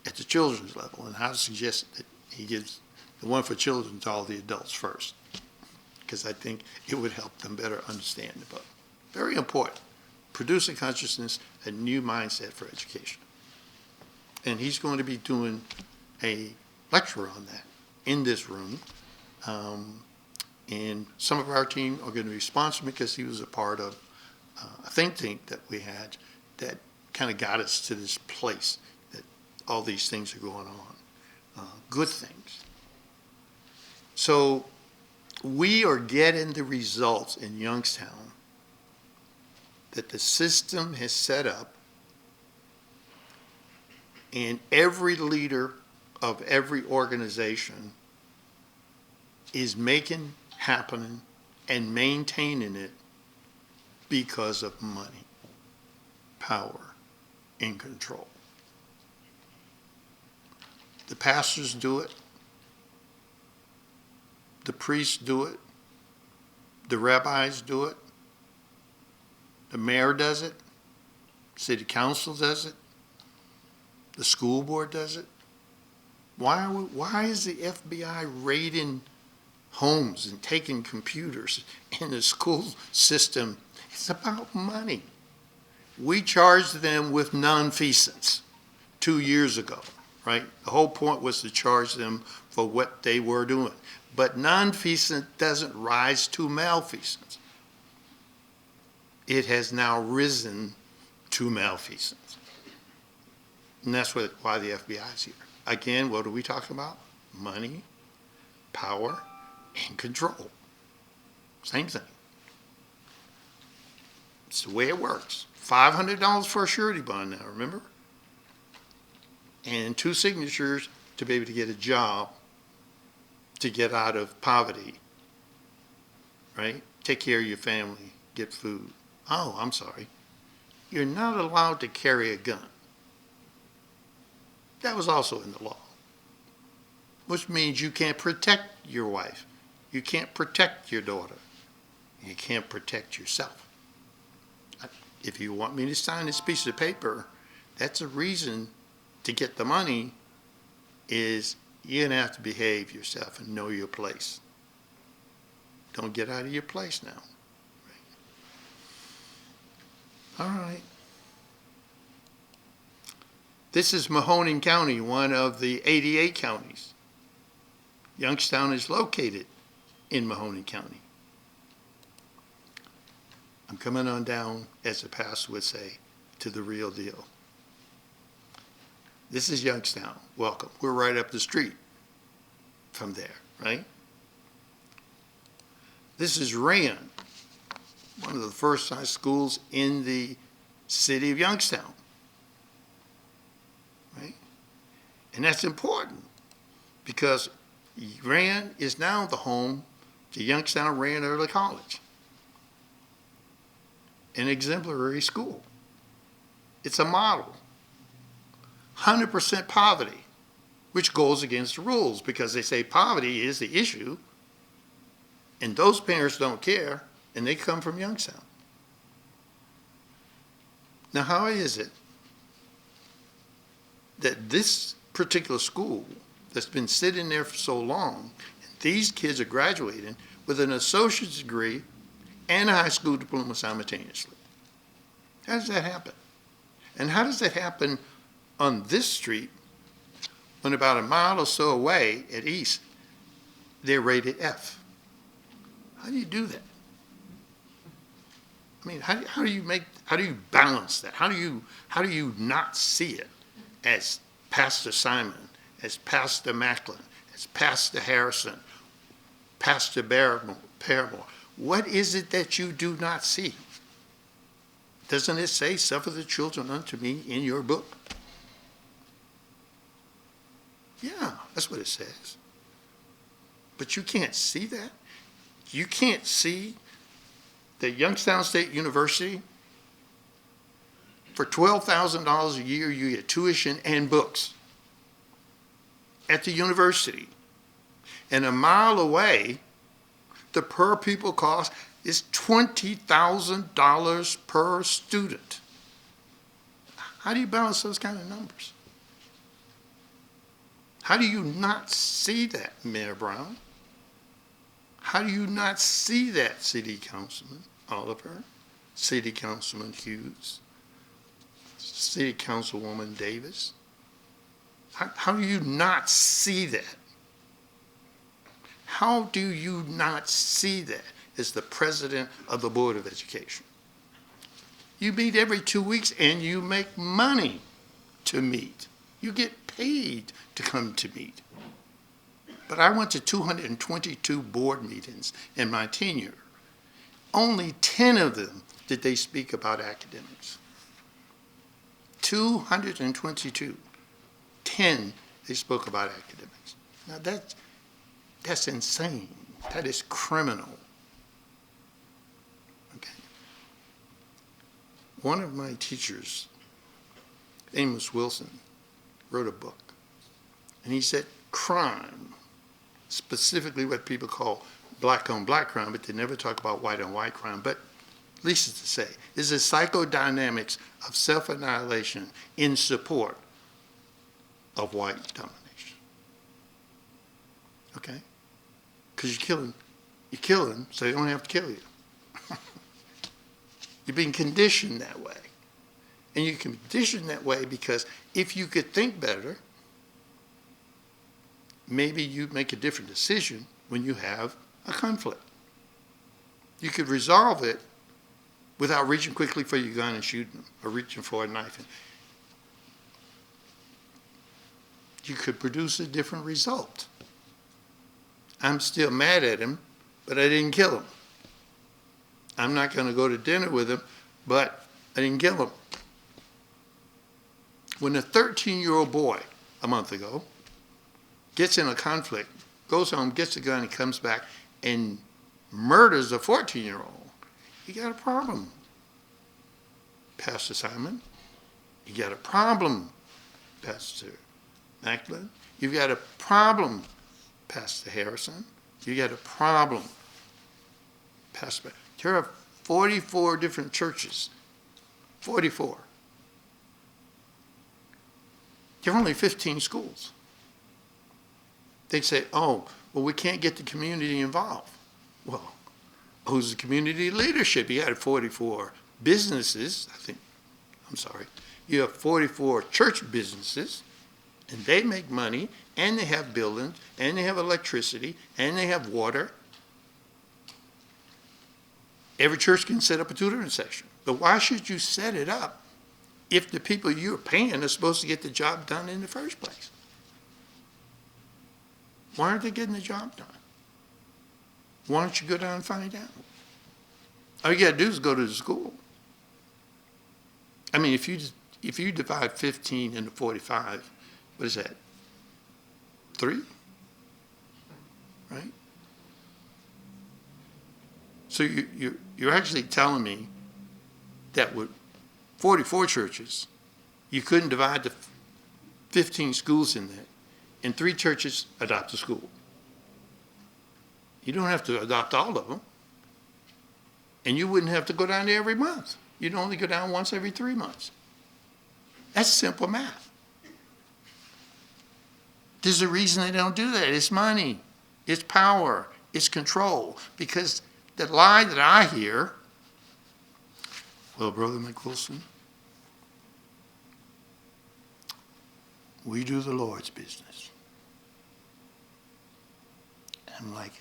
Speaker 5: at the children's level, and I suggest that he gives the one for children to all the adults first, because I think it would help them better understand the book. Very important. Producing consciousness, a new mindset for education. And he's going to be doing a lecture on that in this room. And some of our team are going to be sponsored because he was a part of a think tank that we had that kind of got us to this place that all these things are going on, good things. So we are getting the results in Youngstown that the system has set up, and every leader of every organization is making happening and maintaining it because of money, power, and control. The pastors do it. The priests do it. The rabbis do it. The mayor does it. City council does it. The school board does it. Why is the FBI raiding homes and taking computers in the school system? It's about money. We charged them with nonfeasance 2 years ago, right? The whole point was to charge them for what they were doing. But nonfeasance doesn't rise to malfeasance. It has now risen to malfeasance. And that's why the FBI is here. Again, what are we talking about? Money, power, and control. Same thing. It's the way it works. $500 for a surety bond now, remember? And 2 signatures to be able to get a job, to get out of poverty, right? Take care of your family, get food. Oh, I'm sorry. You're not allowed to carry a gun. That was also in the law, which means you can't protect your wife. You can't protect your daughter. You can't protect yourself. If you want me to sign this piece of paper, that's a reason to get the money, is you're going to have to behave yourself and know your place. Don't get out of your place now. All right. This is Mahoning County, one of the 88 counties. Youngstown is located in Mahoning County. I'm coming on down, as the pastor would say, to the real deal. This is Youngstown. Welcome. We're right up the street from there, right? This is Rayon, one of the first high schools in the city of Youngstown, right? And that's important because Rayon is now the home to Youngstown Rayon Early College, an exemplary school. It's a model. 100% poverty, which goes against the rules because they say poverty is the issue, and those parents don't care, and they come from Youngstown. Now, how is it that this particular school that's been sitting there for so long, and these kids are graduating with an associate's degree and a high school diploma simultaneously? How does that happen? And how does that happen on this street when about a mile or so away at East, they're rated F? How do you do that? I mean, how do you balance that? How do you not see it as Pastor Simon, as Pastor Macklin, as Pastor Harrison, Pastor Paramore? What is it that you do not see? Doesn't it say, "Suffer the children unto me" in your book? Yeah, that's what it says. But you can't see that. You can't see that Youngstown State University, for $12,000 a year, you get tuition and books at the university. And a mile away, the per pupil cost is $20,000 per student. How do you balance those kind of numbers? How do you not see that, Mayor Brown? How do you not see that, City Councilman Oliver, City Councilman Hughes, City Councilwoman Davis? How do you not see that? How do you not see that as the president of the Board of Education? You meet every 2 weeks and you make money to meet. You get paid to come to meet. But I went to 222 board meetings in my tenure. Only 10 of them did they speak about academics. 222. 10 they spoke about academics. Now that's insane. That is criminal. Okay. One of my teachers, Amos Wilson, wrote a book. And he said crime, specifically what people call black on black crime, but they never talk about white on white crime, but least to say, is the psychodynamics of self-annihilation in support of white domination. Okay? Because you're killing so they don't have to kill you. You're being conditioned that way. And you can condition that way because if you could think better, maybe you'd make a different decision when you have a conflict. You could resolve it without reaching quickly for your gun and shooting them, or reaching for a knife. You could produce a different result. I'm still mad at him, but I didn't kill him. I'm not going to go to dinner with him, but I didn't kill him. When a 13-year-old boy, a month ago, gets in a conflict, goes home, gets a gun, and comes back and murders a 14-year-old, you got a problem, Pastor Simon. You got a problem, Pastor Macklin. You've got a problem, Pastor Harrison. You got a problem, Pastor. There are 44 different churches. 44. There are only 15 schools. They'd say, oh, well, we can't get the community involved. Well, who's the community leadership? You had 44 businesses, You have 44 church businesses, and they make money, and they have buildings, and they have electricity, and they have water. Every church can set up a tutoring section. But why should you set it up if the people you're paying are supposed to get the job done in the first place? Why aren't they getting the job done? Why don't you go down and find out? All you got to do is go to the school. I mean, if you divide 15 into 45, what is that? 3? Right? So you're actually telling me that with 44 churches, you couldn't divide the 15 schools in there, and 3 churches adopt a school. You don't have to adopt all of them. And you wouldn't have to go down there every month. You'd only go down once every 3 months. That's simple math. There's a reason they don't do that. It's money. It's power. It's control. Because the lie that I hear, well, Brother McWilson, we do the Lord's business. I'm like,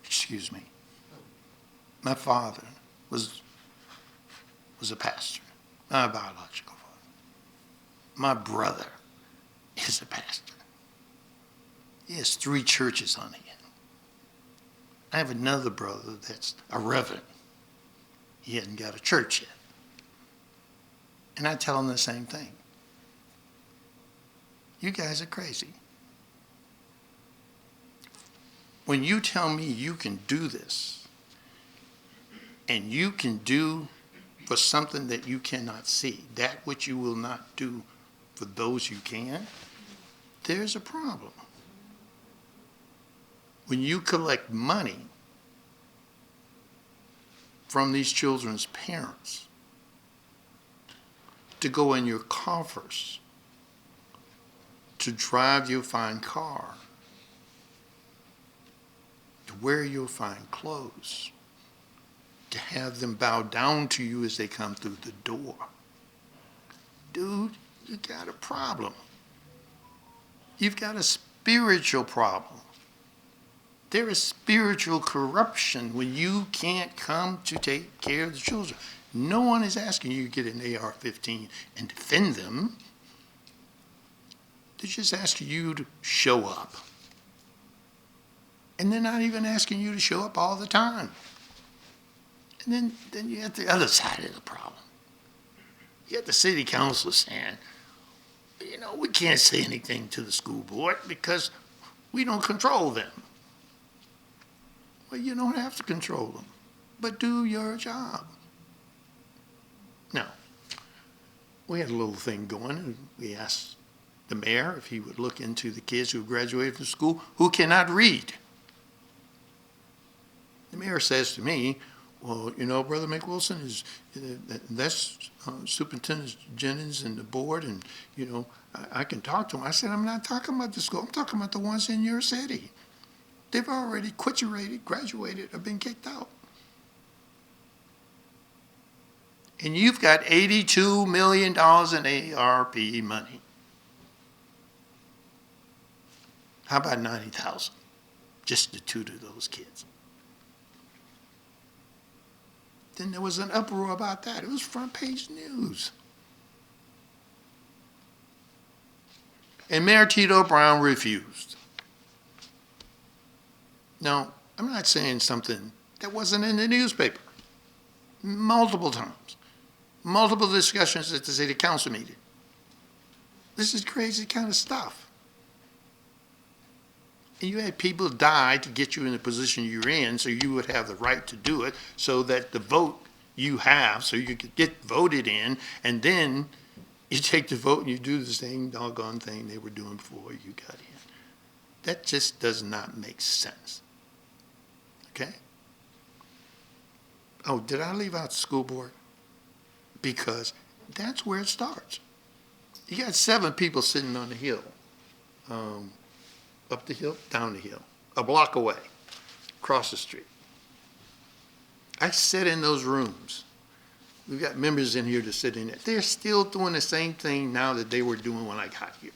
Speaker 5: excuse me. My father was a pastor, my biological father. My brother is a pastor. He has 3 churches on him. I have another brother that's a reverend. He hasn't got a church yet. And I tell him the same thing. You guys are crazy. When you tell me you can do this, and you can do for something that you cannot see, that which you will not do for those you can, there's a problem. When you collect money from these children's parents to go in your coffers, to drive your fine car, to wear your fine clothes, to have them bow down to you as they come through the door. Dude, you got a problem. You've got a spiritual problem. There is spiritual corruption when you can't come to take care of the children. No one is asking you to get an AR-15 and defend them. They're just asking you to show up. And they're not even asking you to show up all the time. And then you have the other side of the problem. You have the city council saying, you know, we can't say anything to the school board because we don't control them. Well, you don't have to control them, but do your job. Now, we had a little thing going, and we asked the mayor if he would look into the kids who graduated from school who cannot read. The mayor says to me, well, you know, Brother McWilson, that's Superintendent Jennings and the board, and, you know, I can talk to him. I said, I'm not talking about the school. I'm talking about the ones in your city. They've already graduated, or been kicked out. And you've got $82 million in ARP money. How about $90,000 just to tutor those kids? Then there was an uproar about that. It was front page news. And Mayor Tito Brown refused. Now, I'm not saying something that wasn't in the newspaper. Multiple times. Multiple discussions at the city council meeting. This is crazy kind of stuff. And you had people die to get you in the position you're in so you would have the right to do it, so that the vote you have, so you could get voted in, and then you take the vote and you do the same doggone thing they were doing before you got in. That just does not make sense. Okay? Oh, did I leave out the school board? Because that's where it starts. You got 7 people sitting on the hill. Up the hill, down the hill, a block away, across the street. I sat in those rooms We've got members in here that sit in it. They're still doing the same thing now that they were doing when I got here.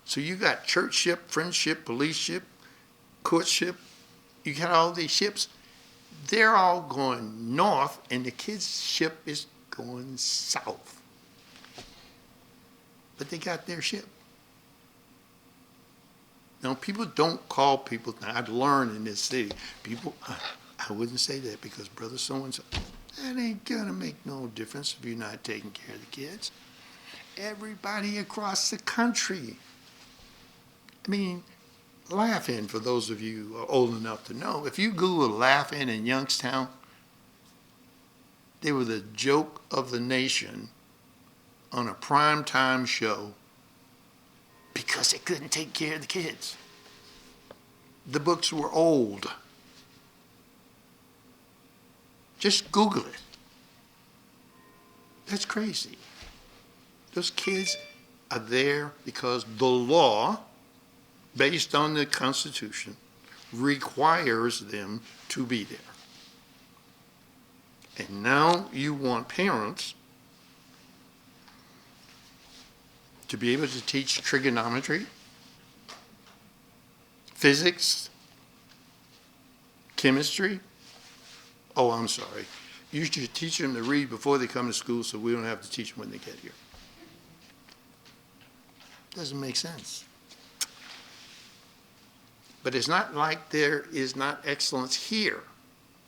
Speaker 5: So you got church ship, friendship, police ship, courtship. You got all these ships. They're all going north, and the kids' ship is going south. But they got their ship. Now, people don't call people, now I've learned in this city, people, I wouldn't say that because brother so-and-so, that ain't gonna make no difference if you're not taking care of the kids. Everybody across the country. I mean, Laugh-In, for those of you who are old enough to know, if you Google Laugh-In in Youngstown, they were the joke of the nation on a primetime show because they couldn't take care of the kids. The books were old. Just Google it. That's crazy. Those kids are there because the law, based on the Constitution, requires them to be there. And now you want parents to be able to teach trigonometry, physics, chemistry. Oh, I'm sorry. You should teach them to read before they come to school so we don't have to teach them when they get here. Doesn't make sense. But it's not like there is not excellence here.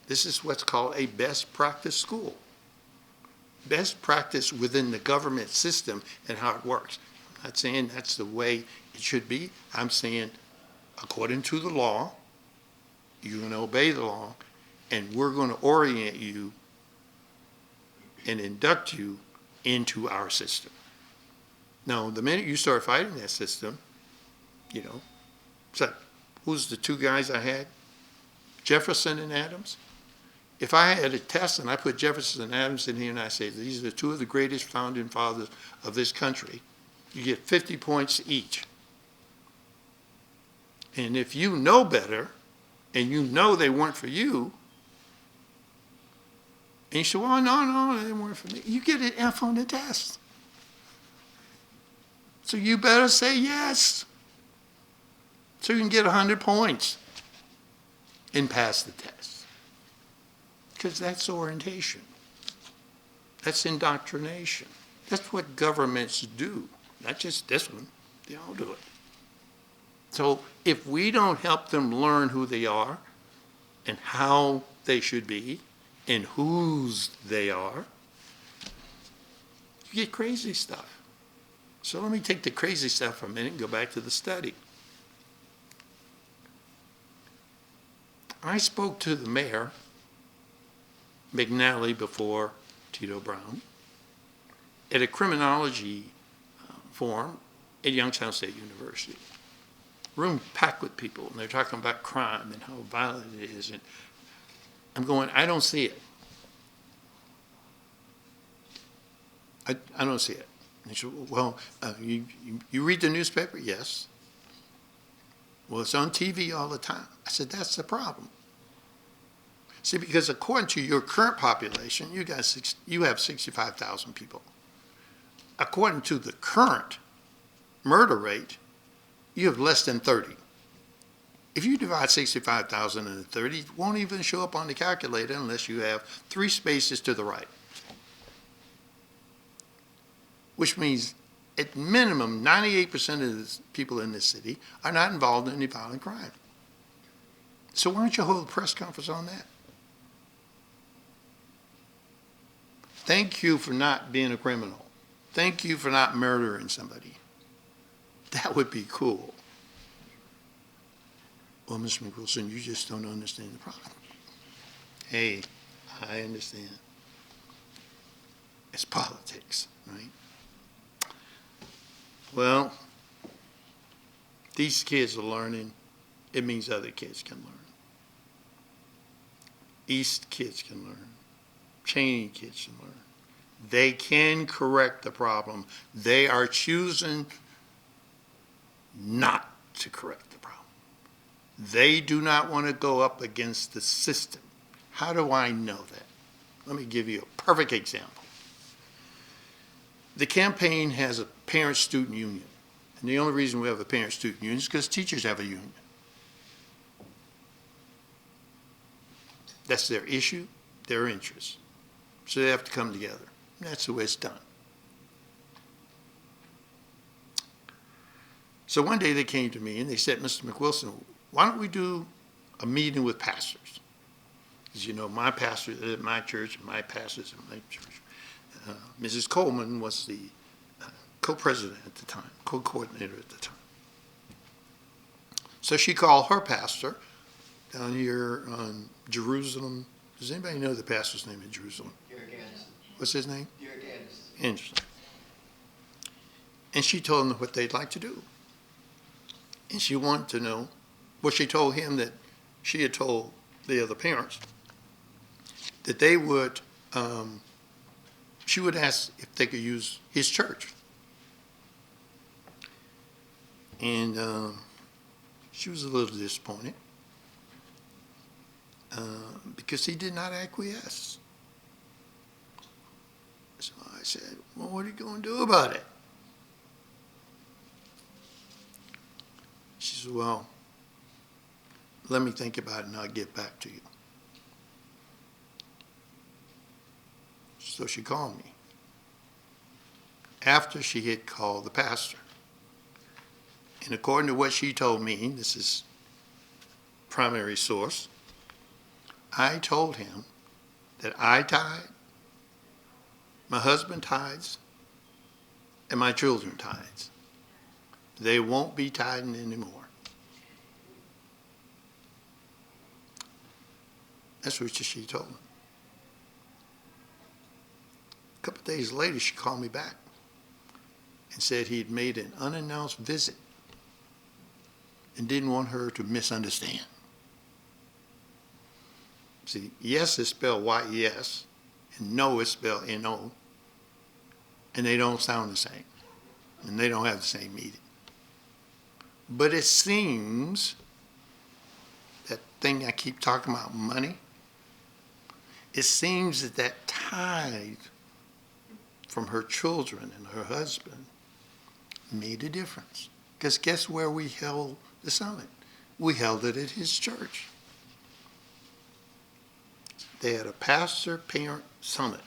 Speaker 5: This is what's called a best practice school. Best practice within the government system and how it works. I'm not saying that's the way it should be. I'm saying according to the law, you're going to obey the law, and we're going to orient you and induct you into our system. Now, the minute you start fighting that system, you know, so who's the two guys I had? Jefferson and Adams. If I had a test and I put Jefferson and Adams in here and I say, these are the two of the greatest founding fathers of this country, you get 50 points each. And if you know better, and you know they weren't for you, and you say, well, no, they weren't for me, you get an F on the test. So you better say yes, so you can get 100 points and pass the test. Because that's orientation. That's indoctrination. That's what governments do. Not just this one, they all do it. So if we don't help them learn who they are and how they should be and whose they are, you get crazy stuff. So let me take the crazy stuff for a minute and go back to the study. I spoke to the mayor, McNally, before Tito Brown, at a criminology forum at Youngstown State University. Room packed with people, and they're talking about crime and how violent it is. And I'm going, I don't see it. I don't see it. And he said, well, you read the newspaper? Yes. Well, it's on TV all the time. I said, that's the problem. See, because according to your current population, you have 65,000 people. According to the current murder rate, you have less than 30. If you divide 65,000 into 30, it won't even show up on the calculator unless you have 3 spaces to the right. Which means, at minimum, 98% of the people in this city are not involved in any violent crime. So why don't you hold a press conference on that? Thank you for not being a criminal. Thank you for not murdering somebody. That would be cool. Well, Mr. McWilson, you just don't understand the problem. Hey, I understand. It's politics, right? Well, these kids are learning. It means other kids can learn. East kids can learn. Cheney kids can learn. They can correct the problem. They are choosing not to correct the problem. They do not want to go up against the system. How do I know that? Let me give you a perfect example. The campaign has a parent-student union. And the only reason we have a parent-student union is because teachers have a union. That's their issue, their interest. So they have to come together. And that's the way it's done. So one day they came to me and they said, Mr. McWilson, why don't we do a meeting with pastors? Because you know, my pastor at my church and my pastors at my church. Mrs. Coleman was the co-president at the time, co-coordinator at the time. So she called her pastor down here on Jerusalem. Does anybody know the pastor's name in Jerusalem? What's his name? Interesting. And she told them what they'd like to do. And she wanted to know, well, she told him that she had told the other parents that they would, she would ask if they could use his church. And she was a little disappointed because he did not acquiesce. So I said, well, what are you going to do about it? She said, well, let me think about it and I'll get back to you. So she called me. After she had called the pastor. And according to what she told me, this is primary source, I told him that I tithe, my husband tithes, and my children tithes. They won't be tithing anymore. That's what she told me. A couple of days later, she called me back and said he'd made an unannounced visit and didn't want her to misunderstand. See, yes is spelled Y-E-S, and no is spelled N-O, and they don't sound the same, and they don't have the same meaning. But it seems that thing I keep talking about, money, it seems that that tithe from her children and her husband made a difference. Because guess where we held the summit? We held it at his church. They had a pastor-parent summit.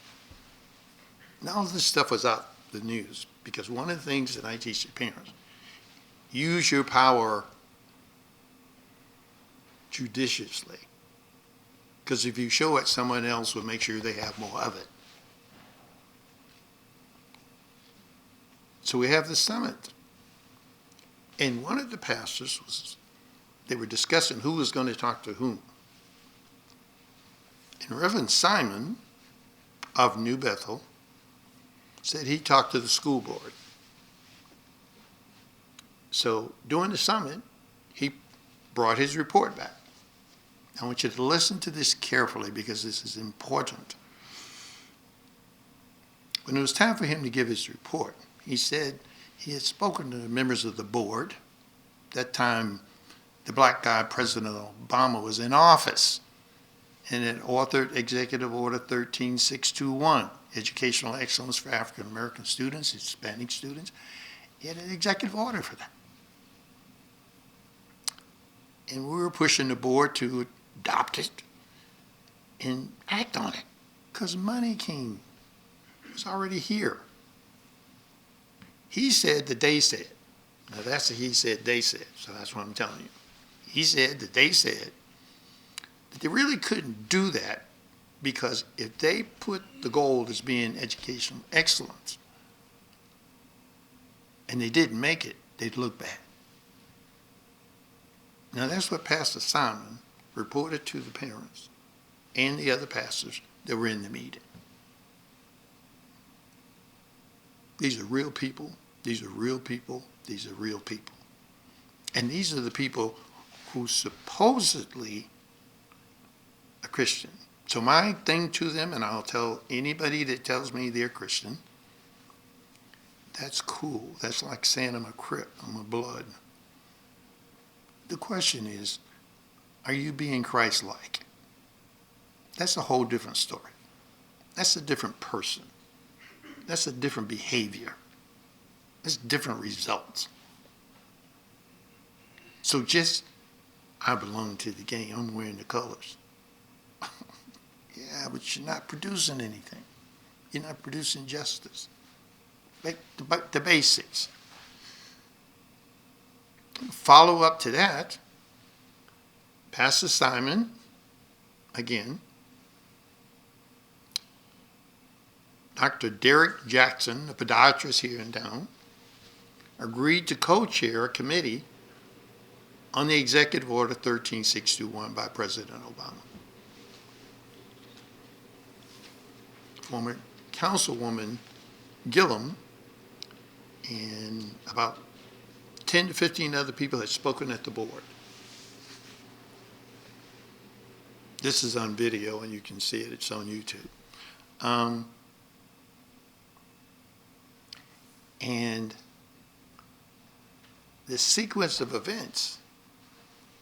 Speaker 5: Now all this stuff was out the news because one of the things that I teach the parents, use your power judiciously. Because if you show it, someone else will make sure they have more of it. So we have the summit. And one of the pastors was, they were discussing who was going to talk to whom. And Reverend Simon of New Bethel said he talked to the school board. So during the summit, he brought his report back. I want you to listen to this carefully because this is important. When it was time for him to give his report, he said he had spoken to the members of the board. That time, the black guy, President Obama, was in office and had authored Executive Order 13621, Educational Excellence for African American students, Hispanic students. He had an executive order for that. And we were pushing the board to adopt it and act on it because Money King was already here. He said that they said. Now that's a he said, they said, so that's what I'm telling you. He said that they said that they really couldn't do that because if they put the goal as being educational excellence and they didn't make it, they'd look bad. Now that's what Pastor Simon reported to the parents and the other pastors that were in the meeting. These are real people. These are real people. These are real people. And these are the people who supposedly are Christian. So my thing to them, and I'll tell anybody that tells me they're Christian, that's cool. That's like saying I'm a Crip, I'm a blood. The question is, are you being Christ-like? That's a whole different story. That's a different person. That's a different behavior. That's different results. So just, I belong to the game. I'm wearing the colors. Yeah, but you're not producing anything. You're not producing justice. Like the basics. Follow up to that, Pastor Simon, again, Dr. Derek Jackson, a podiatrist here in town, agreed to co-chair a committee on the Executive Order 13621 by President Obama. Former Councilwoman Gillum and about 10 to 15 other people had spoken at the board. This is on video, and you can see it. It's on YouTube. And the sequence of events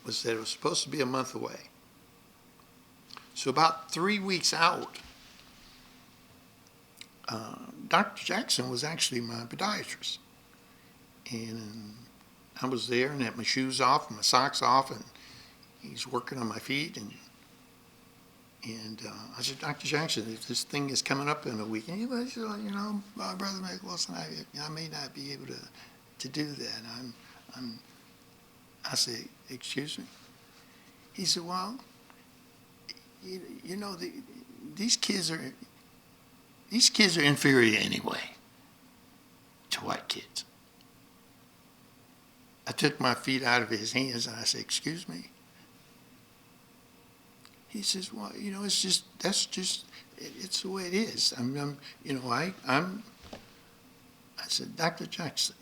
Speaker 5: was that it was supposed to be a month away. So about 3 weeks out, Dr. Jackson was actually my podiatrist. And I was there and had my shoes off and my socks off, and he's working on my feet. And I said, Dr. Jackson, this thing is coming up in a week. And he was, you know, Brother McWilson, I may not be able to do that. I said, excuse me? He said, well, you know, these kids are inferior anyway to white kids. I took my feet out of his hands and I said, excuse me? He says, well, you know, it's the way it is. I said, Dr. Jackson,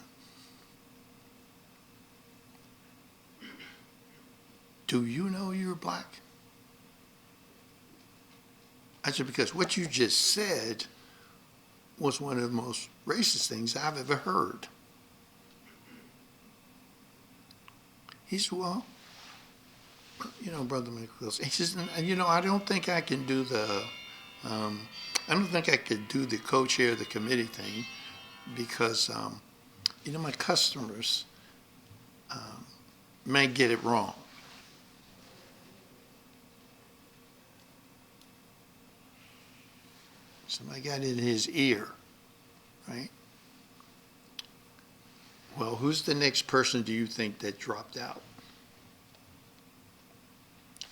Speaker 5: do you know you're black? I said, because what you just said was one of the most racist things I've ever heard. He said, well, you know, Brother McWilson, he says, you know, I don't think I can do the co-chair of the committee thing because, you know, my customers may get it wrong. Somebody got it in his ear, right? Well, who's the next person do you think that dropped out?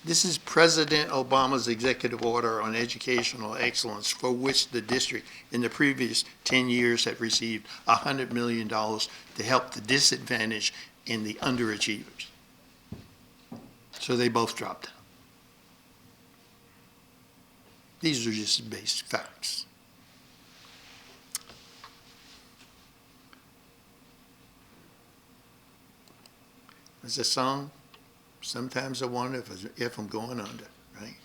Speaker 5: This is President Obama's executive order on educational excellence, for which the district in the previous 10 years had received $100 million to help the disadvantaged and the underachievers. So they both dropped out. These are just basic facts. There's a song, sometimes I wonder if I'm going under, right?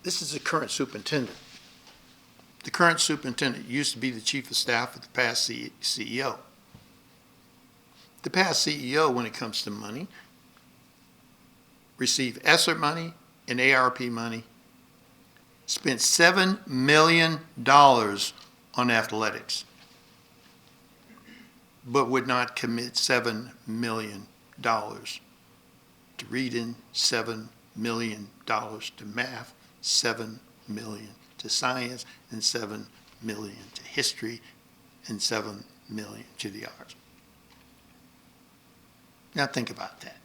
Speaker 5: This is the current superintendent. The current superintendent used to be the chief of staff of the past CEO. The past CEO, when it comes to money, received ESSER money and ARP money, spent $7 million on athletics, but would not commit $7 million to reading, $7 million to math, $7 million to science, and $7 million to history, and $7 million to the arts. Now think about that.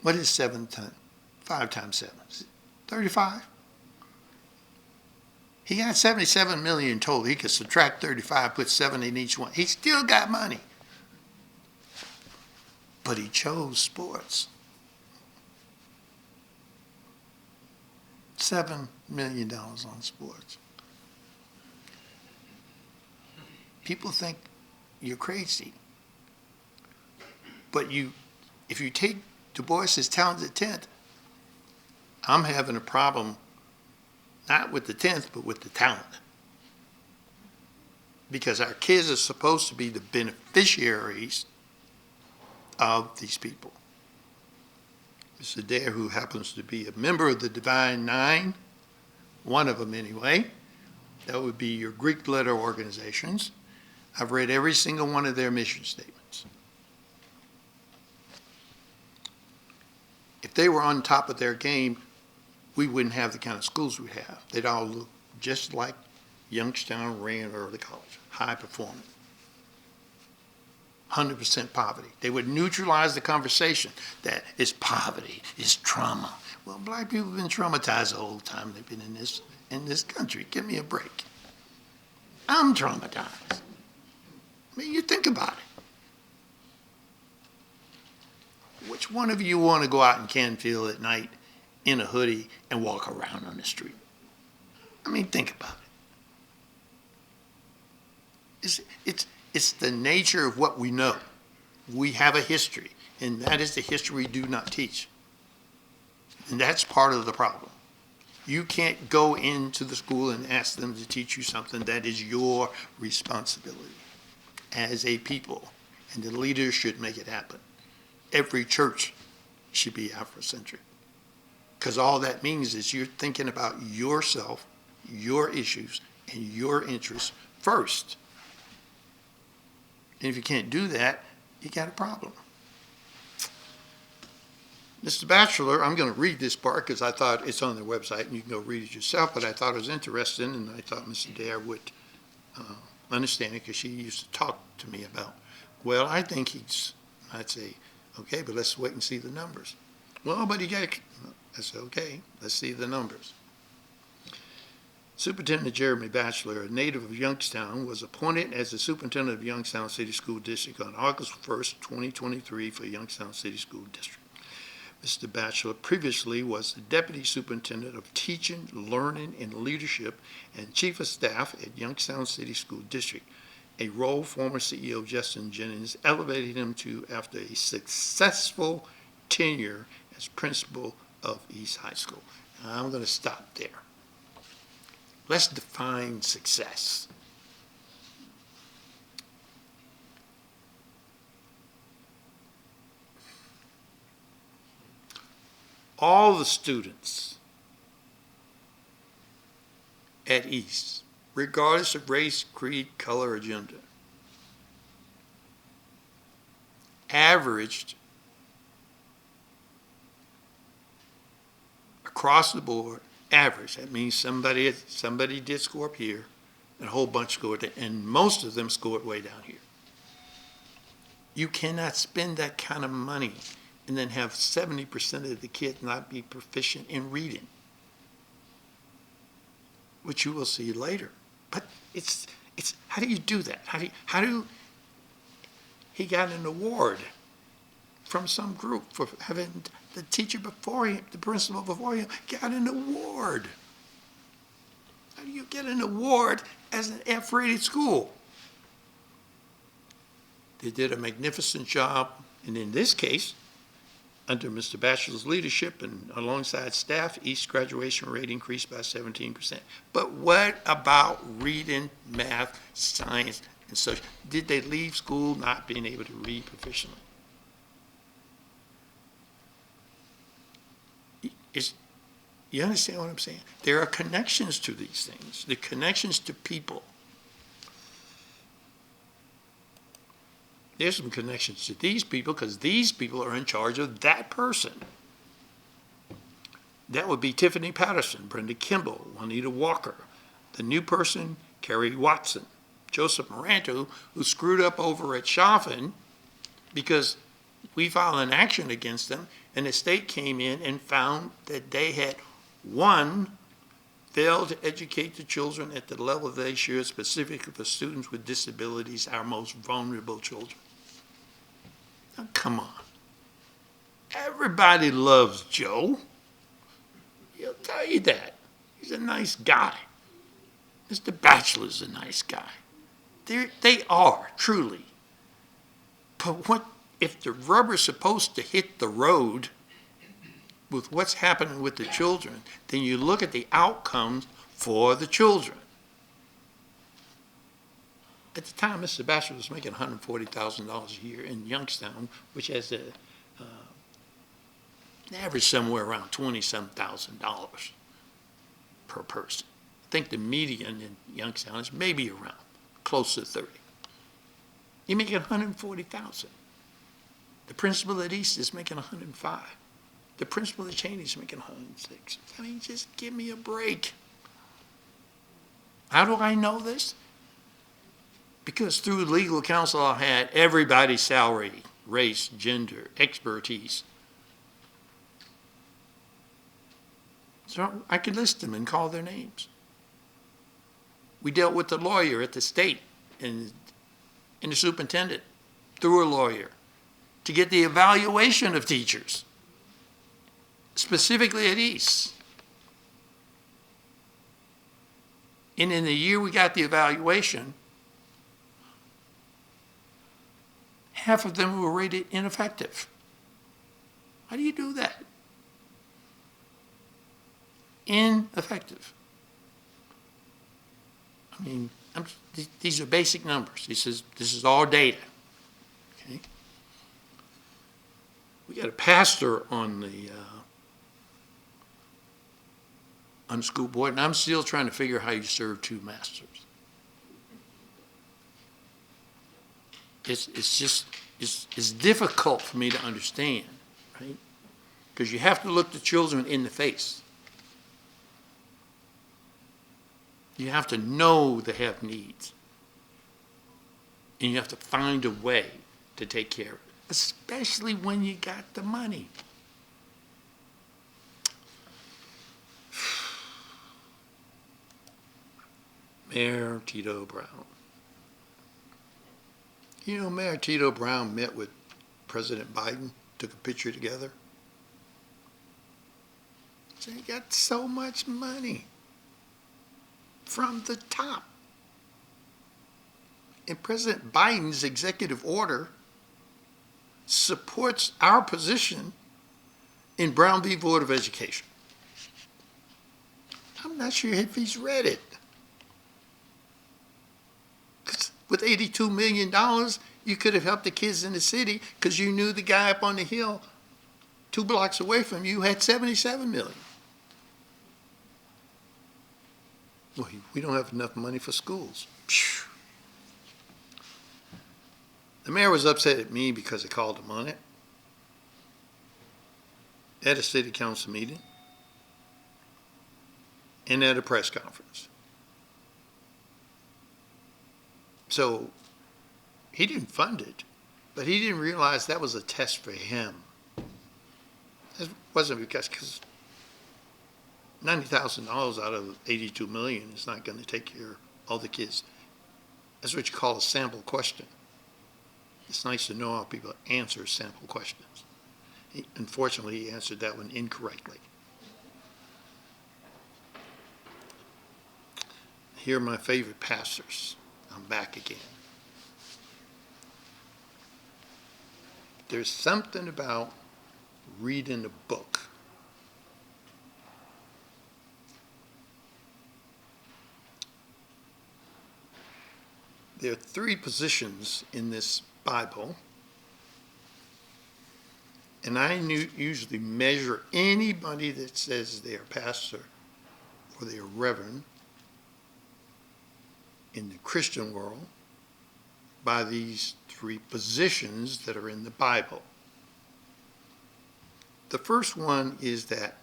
Speaker 5: What is 5 times 7? 35? He got 77 million total. He could subtract 35, put 7 in each one. He still got money. But he chose sports. $7 million on sports. People think you're crazy. But if you take Du Bois's talented 10th, I'm having a problem not with the 10th, but with the talent. Because our kids are supposed to be the beneficiaries of these people. Mr. Dare, who happens to be a member of the Divine Nine, one of them anyway. That would be your Greek letter organizations. I've read every single one of their mission statements. If they were on top of their game, we wouldn't have the kind of schools we have. They'd all look just like Youngstown ran early college, high performing. 100% poverty. They would neutralize the conversation that it's poverty, it's trauma. Well, black people have been traumatized the whole time they've been in this country. Give me a break. I'm traumatized. I mean, you think about it. Which one of you want to go out in Canfield at night in a hoodie and walk around on the street? I mean, think about it. It's the nature of what we know. We have a history, and that is the history we do not teach. And that's part of the problem. You can't go into the school and ask them to teach you something that is your responsibility as a people, and the leaders should make it happen. Every church should be Afrocentric, because all that means is you're thinking about yourself, your issues, and your interests first. And if you can't do that, you got a problem. Mr. Batchelor, I'm going to read this part because I thought it's on their website and you can go read it yourself, but I thought it was interesting and I thought Mr. Dare would understand it because she used to talk to me about, well, I think I'd say, okay, but let's wait and see the numbers. Well, but I said, okay, let's see the numbers. Superintendent Jeremy Batchelor, a native of Youngstown, was appointed as the superintendent of Youngstown City School District on August 1st, 2023 for Youngstown City School District. Mr. Batchelor previously was the deputy superintendent of teaching, learning, and leadership and chief of staff at Youngstown City School District, a role former CEO Justin Jennings elevated him to after a successful tenure as principal of East High School. Now, I'm going to stop there. Let's define success. All the students at East, regardless of race, creed, color, or gender, averaged across the board, average. That means somebody did score up here, and a whole bunch scored there, and most of them scored way down here. You cannot spend that kind of money and then have 70% of the kids not be proficient in reading, which you will see later. But it's how do you do that? He got an award from some group for having the teacher before him, the principal before him, got an award. How do you get an award as an F-rated school? They did a magnificent job, and in this case, under Mr. Batchelor's leadership and alongside staff, East graduation rate increased by 17%. But what about reading, math, science, and social? Did they leave school not being able to read proficiently? You understand what I'm saying? There are connections to these things, the connections to people. There's some connections to these people because these people are in charge of that person. That would be Tiffany Patterson, Brenda Kimball, Juanita Walker. The new person, Kerry Watson. Joseph Moranto, who screwed up over at Chaffin because we filed an action against them, and the state came in and found that they had, one, failed to educate the children at the level they should, specifically for students with disabilities, our most vulnerable children. Now, come on. Everybody loves Joe. He'll tell you that. He's a nice guy. Mr. Batchelor's a nice guy. They are, truly. But what if the rubber's supposed to hit the road with what's happening with the children, then you look at the outcomes for the children. At the time, Mr. Batchelor was making $140,000 a year in Youngstown, which has a average somewhere around $27,000 per person. I think the median in Youngstown is maybe around close to 30. You're making $140,000. The principal at East is making $105. The principal at Cheney is making $106. I mean, just give me a break. How do I know this? Because through legal counsel, I had everybody's salary, race, gender, expertise. So I could list them and call their names. We dealt with the lawyer at the state and the superintendent through a lawyer to get the evaluation of teachers, specifically at East. And in the year we got the evaluation, half of them were rated ineffective. How do you do that? Ineffective. I mean, these are basic numbers. This is all data. Okay. We got a pastor on the school board, and I'm still trying to figure out how you serve two masters. It's difficult for me to understand, right? Because you have to look the children in the face. You have to know they have needs. And you have to find a way to take care of it, especially when you got the money. Mayor Tito Brown. You know, Mayor Tito Brown met with President Biden, took a picture together. So he got so much money from the top. And President Biden's executive order supports our position in Brown v. Board of Education. I'm not sure if he's read it. Because with $82 million, you could have helped the kids in the city because you knew the guy up on the hill 2 blocks away from you had $77 million. Well, we don't have enough money for schools. Phew. The mayor was upset at me because I called him on it at a city council meeting and at a press conference. So he didn't fund it, but he didn't realize that was a test for him. It wasn't because $90,000 out of $82 million is not going to take care of all the kids. That's what you call a sample question. It's nice to know how people answer sample questions. Unfortunately, he answered that one incorrectly. Here are my favorite pastors. I'm back again. There's something about reading a book. There are 3 positions in this Bible, and I usually measure anybody that says they're pastor or they're reverend in the Christian world by these 3 positions that are in the Bible. The first one is that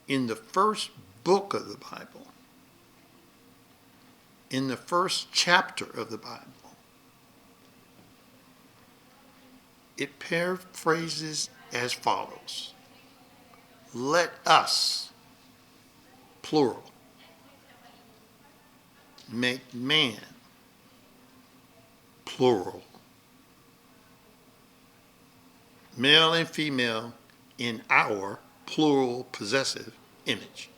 Speaker 5: in the first book of the Bible, in the first chapter of the Bible, it paraphrases as follows: let us, plural, make man, plural, male and female in our, plural, possessive image.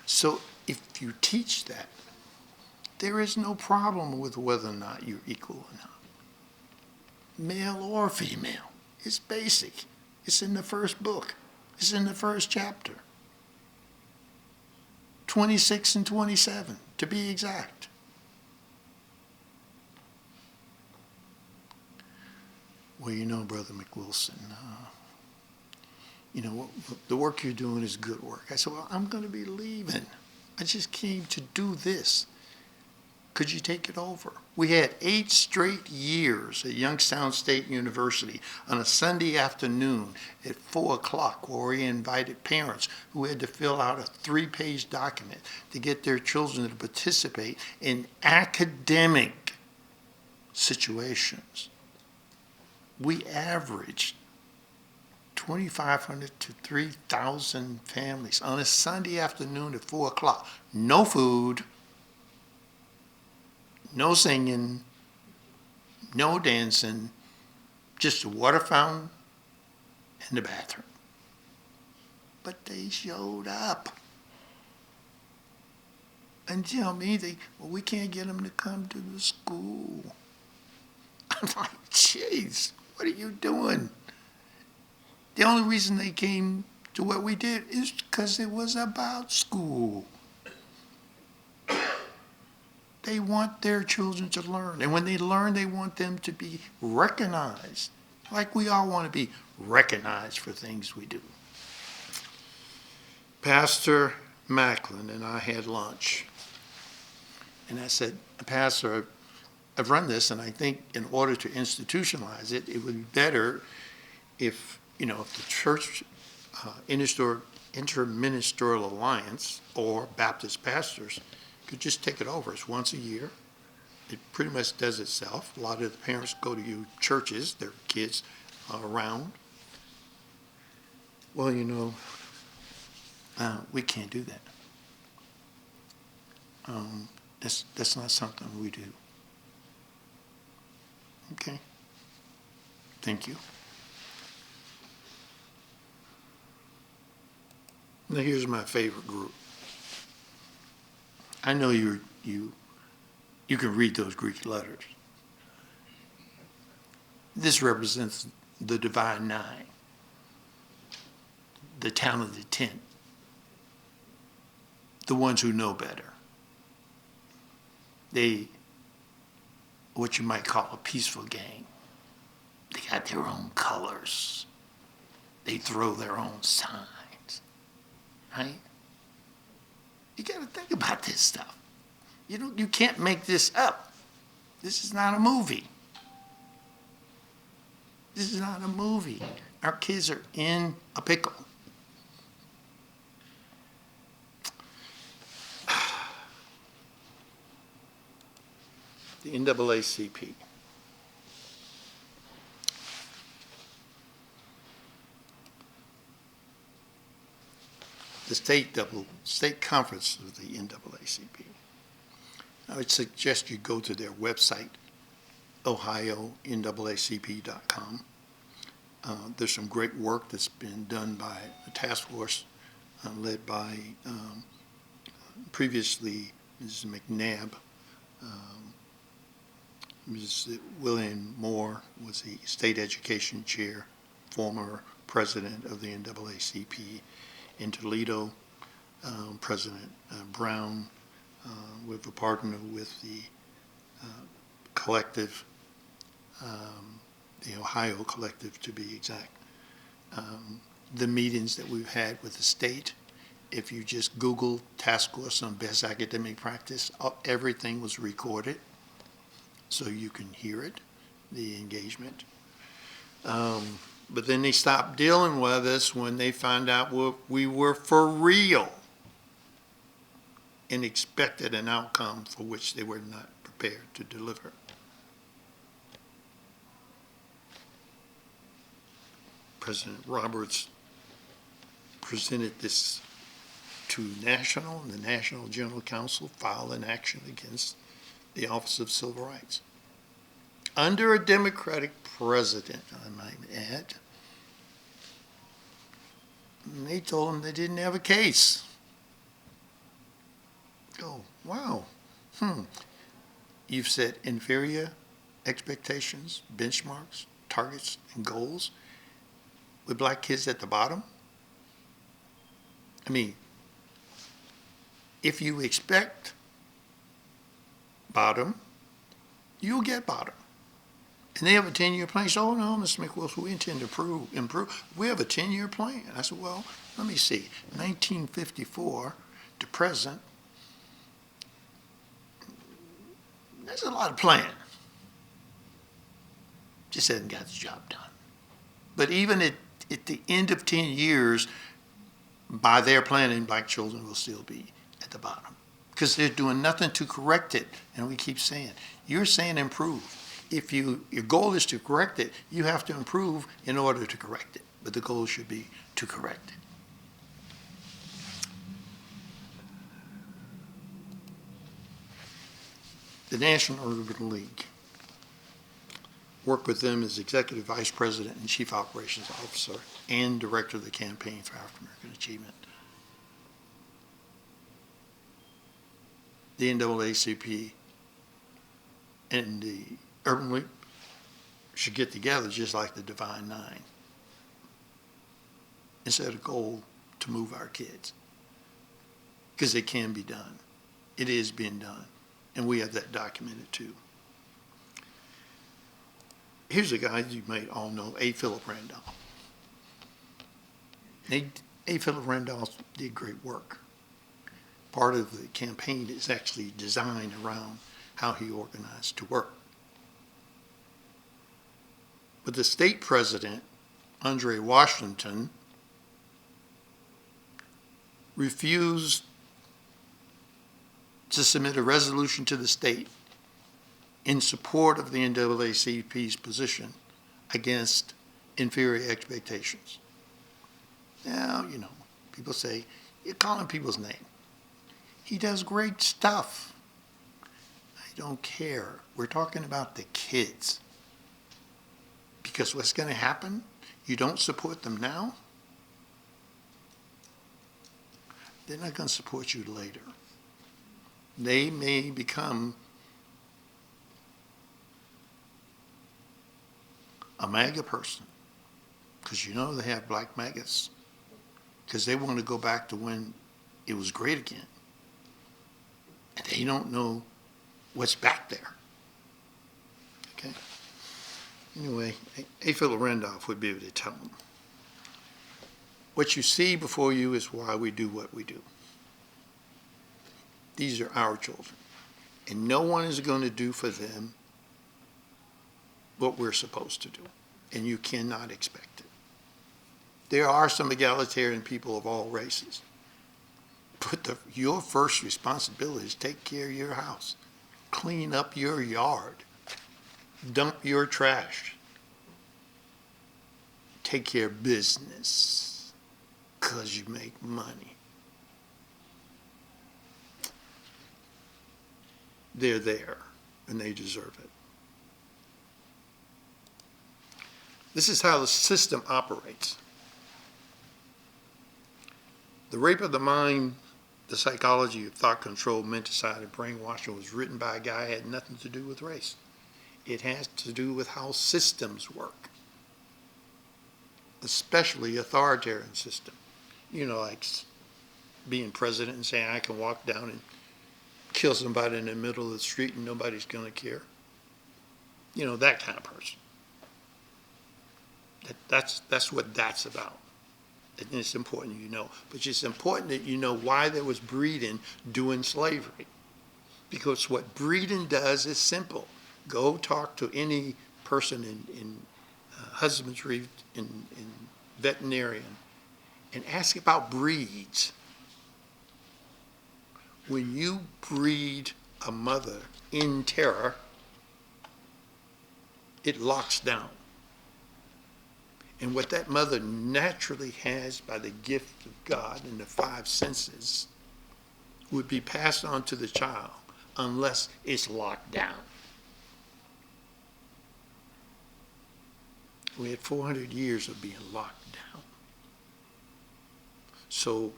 Speaker 5: So if you teach that, there is no problem with whether or not you're equal or not. Male or female. It's basic. It's in the first book. It's in the first chapter. 26 and 27, to be exact. well, you know, Brother McWilson, you know, the work you're doing is good work. I said, well, I'm going to be leaving. I just came to do this. Could you take it over? We had 8 straight years at Youngstown State University on a Sunday afternoon at 4 o'clock where we invited parents who had to fill out a 3-page document to get their children to participate in academic situations. We averaged 2,500 to 3,000 families on a Sunday afternoon at 4 o'clock. No food, no singing, no dancing, just a water fountain and the bathroom. But they showed up. And tell me, well, we can't get them to come to the school. I'm like, jeez, what are you doing? The only reason they came to what we did is because it was about school. They want their children to learn. And when they learn, they want them to be recognized, like we all want to be recognized for things we do. Pastor Macklin and I had lunch. And I said, Pastor, I've run this, and I think in order to institutionalize it, it would be better if, you know, if the church interministerial alliance or Baptist pastors could just take it over. It's once a year. It pretty much does itself. A lot of the parents go to your churches, their kids are around. Well, you know, we can't do that. That's not something we do. Okay. Thank you. Now here's my favorite group. I know you can read those Greek letters. This represents the Divine Nine, the town of the 10, the ones who know better. They, what you might call a peaceful gang. They got their own colors. They throw their own signs, right? You got to think about this stuff. You can't make this up. This is not a movie. This is not a movie. Our kids are in a pickle. The NAACP. The state conference of the NAACP. I would suggest you go to their website, ohionAACP.com. There's some great work that's been done by a task force led by previously Mrs. McNabb. Mrs. William Moore was the state education chair, former president of the NAACP. In Toledo, President Brown, with a partner with the collective, the Ohio collective to be exact. The meetings that we've had with the state, if you just Google Task Force on Best Academic Practice, everything was recorded so you can hear it, the engagement. But then they stopped dealing with us when they found out we were for real and expected an outcome for which they were not prepared to deliver. President Roberts presented this to National, and the National General Council filed an action against the Office of Civil Rights. Under a Democratic president, I might add. And they told them they didn't have a case. Oh, wow. You've set inferior expectations, benchmarks, targets, and goals with black kids at the bottom? I mean, if you expect bottom, you'll get bottom. And they have a 10-year plan. So, oh, no, Mr. McWilson, we intend to improve. We have a 10-year plan. I said, well, let me see. 1954 to present, that's a lot of plan. Just hasn't got the job done. But even at the end of 10 years, by their planning, black children will still be at the bottom because they're doing nothing to correct it. And we keep saying, you're saying improve. If your goal is to correct it, you have to improve in order to correct it. But the goal should be to correct it. The National Urban League. Work with them as Executive Vice President and Chief Operations Officer and Director of the Campaign for African American Achievement. The NAACP and the Urban League should get together just like the Divine Nine and set a goal to move our kids. Because it can be done. It is being done. And we have that documented too. Here's a guy you may all know, A. Philip Randolph. A. Philip Randolph did great work. Part of the campaign is actually designed around how he organized to work. But the state president, Andre Washington, refused to submit a resolution to the state in support of the NAACP's position against inferior expectations. Now, you know, people say, you're calling people's name. He does great stuff. I don't care. We're talking about the kids. Because what's going to happen, you don't support them now, they're not going to support you later. They may become a MAGA person, because you know they have black maggots, because they want to go back to when it was great again. And they don't know what's back there. Okay? Anyway, A. Philip Randolph would be able to tell them. What you see before you is why we do what we do. These are our children. And no one is going to do for them what we're supposed to do. And you cannot expect it. There are some egalitarian people of all races. But your first responsibility is take care of your house. Clean up your yard. Dump your trash. Take care of business because you make money. They're there and they deserve it. This is how the system operates. The Rape of the Mind, The Psychology of Thought Control, Menticide, and Brainwashing was written by a guy who had nothing to do with race. It has to do with how systems work, especially authoritarian system. You know, like being president and saying I can walk down and kill somebody in the middle of the street and nobody's going to care. You know, that kind of person. That's what that's about. And it's important you know. But it's important that you know why there was breeding during slavery. Because what breeding does is simple. Go talk to any person in husbandry, in veterinarian, and ask about breeds. When you breed a mother in terror, it locks down. And what that mother naturally has by the gift of God and the five senses would be passed on to the child unless it's locked down. We had 400 years of being locked down. So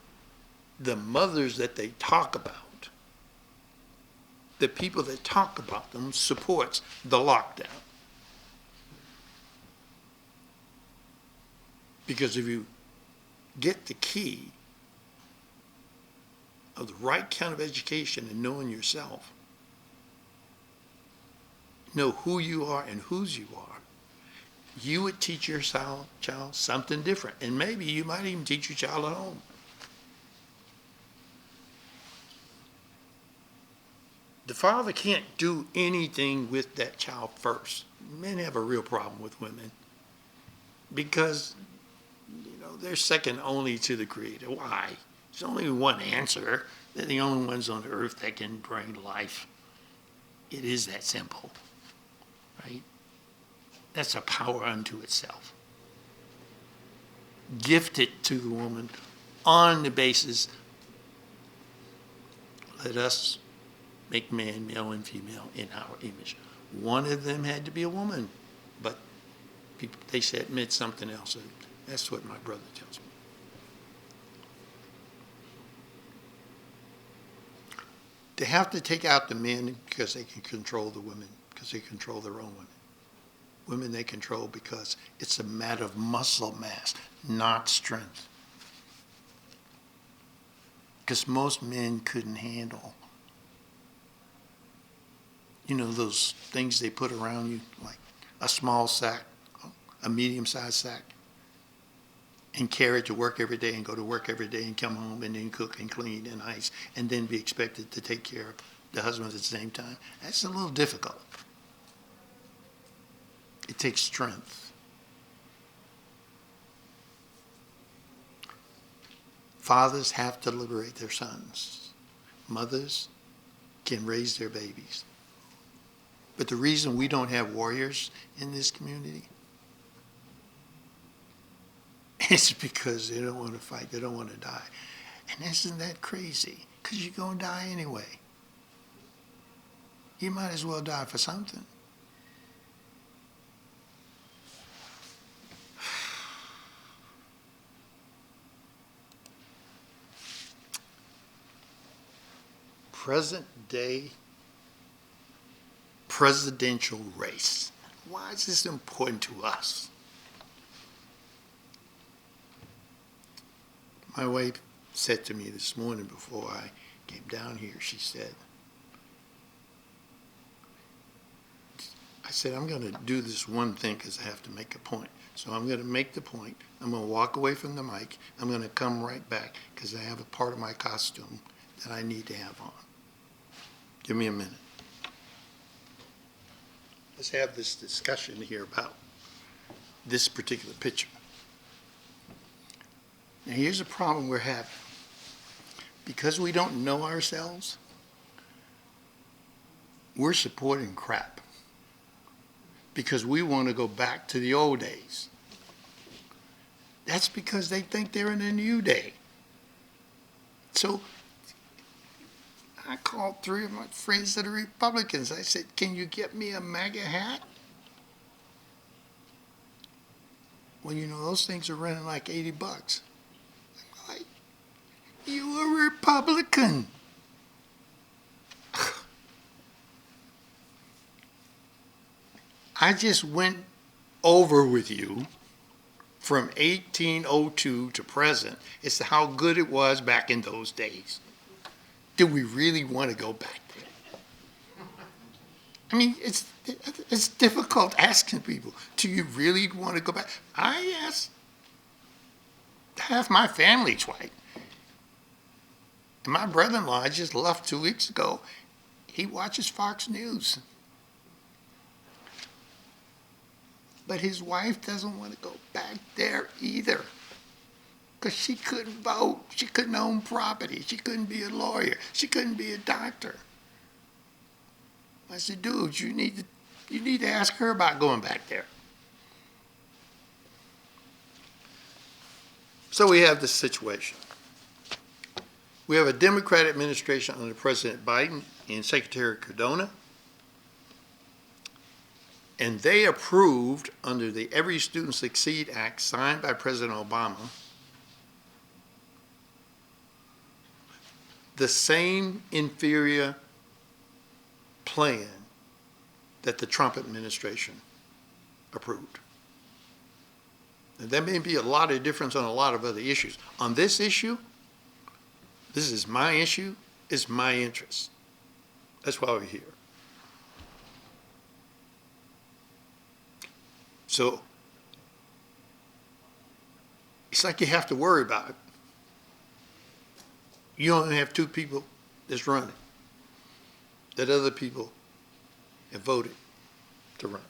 Speaker 5: the mothers that they talk about, the people that talk about them supports the lockdown. Because if you get the key of the right kind of education and knowing yourself, know who you are and whose you are, you would teach your child something different. And maybe you might even teach your child at home. The father can't do anything with that child first. Men have a real problem with women because, they're second only to the Creator. Why? There's only one answer. They're the only ones on earth that can bring life. It is that simple, right? That's a power unto itself. Gifted to the woman on the basis, let us make man, male and female, in our image. One of them had to be a woman, but they said it meant something else. That's what my brother tells me. They have to take out the men because they can control the women, because they control their own women. Women they control because it's a matter of muscle mass, not strength. Because most men couldn't handle, those things they put around you, like a small sack, a medium-sized sack, and carry it to work every day and go to work every day and come home and then cook and clean and ice and then be expected to take care of the husband at the same time. That's a little difficult. It takes strength. Fathers have to liberate their sons. Mothers can raise their babies. But the reason we don't have warriors in this community is because they don't want to fight, they don't want to die. And isn't that crazy? Because you're going to die anyway. You might as well die for something. Present day presidential race. Why is this important to us? My wife said to me this morning before I came down here, she said, I said, I'm going to do this one thing because I have to make a point. So I'm going to make the point. I'm going to walk away from the mic. I'm going to come right back because I have a part of my costume that I need to have on. Give me a minute. Let's have this discussion here about this particular picture. Now here's a problem we're having. Because we don't know ourselves, we're supporting crap. Because we want to go back to the old days. That's because they think they're in a new day. So I called 3 of my friends that are Republicans. I said, can you get me a MAGA hat? Well, those things are running like $80. I'm like, you a Republican. I just went over with you from 1802 to present as to how good it was back in those days. Do we really want to go back there? I mean, it's difficult asking people, do you really want to go back? I asked half my family's white. And my brother-in-law just left 2 weeks ago. He watches Fox News. But his wife doesn't want to go back there either. Because she couldn't vote. She couldn't own property. She couldn't be a lawyer. She couldn't be a doctor. I said, dude, you need to ask her about going back there. So we have this situation. We have a Democratic administration under President Biden and Secretary Cardona. And they approved, under the Every Student Succeed Act signed by President Obama, the same inferior plan that the Trump administration approved. And there may be a lot of difference on a lot of other issues. On this issue, this is my issue, it's my interest. That's why we're here. So it's like you have to worry about it. You only have two people that's running, that other people have voted to run.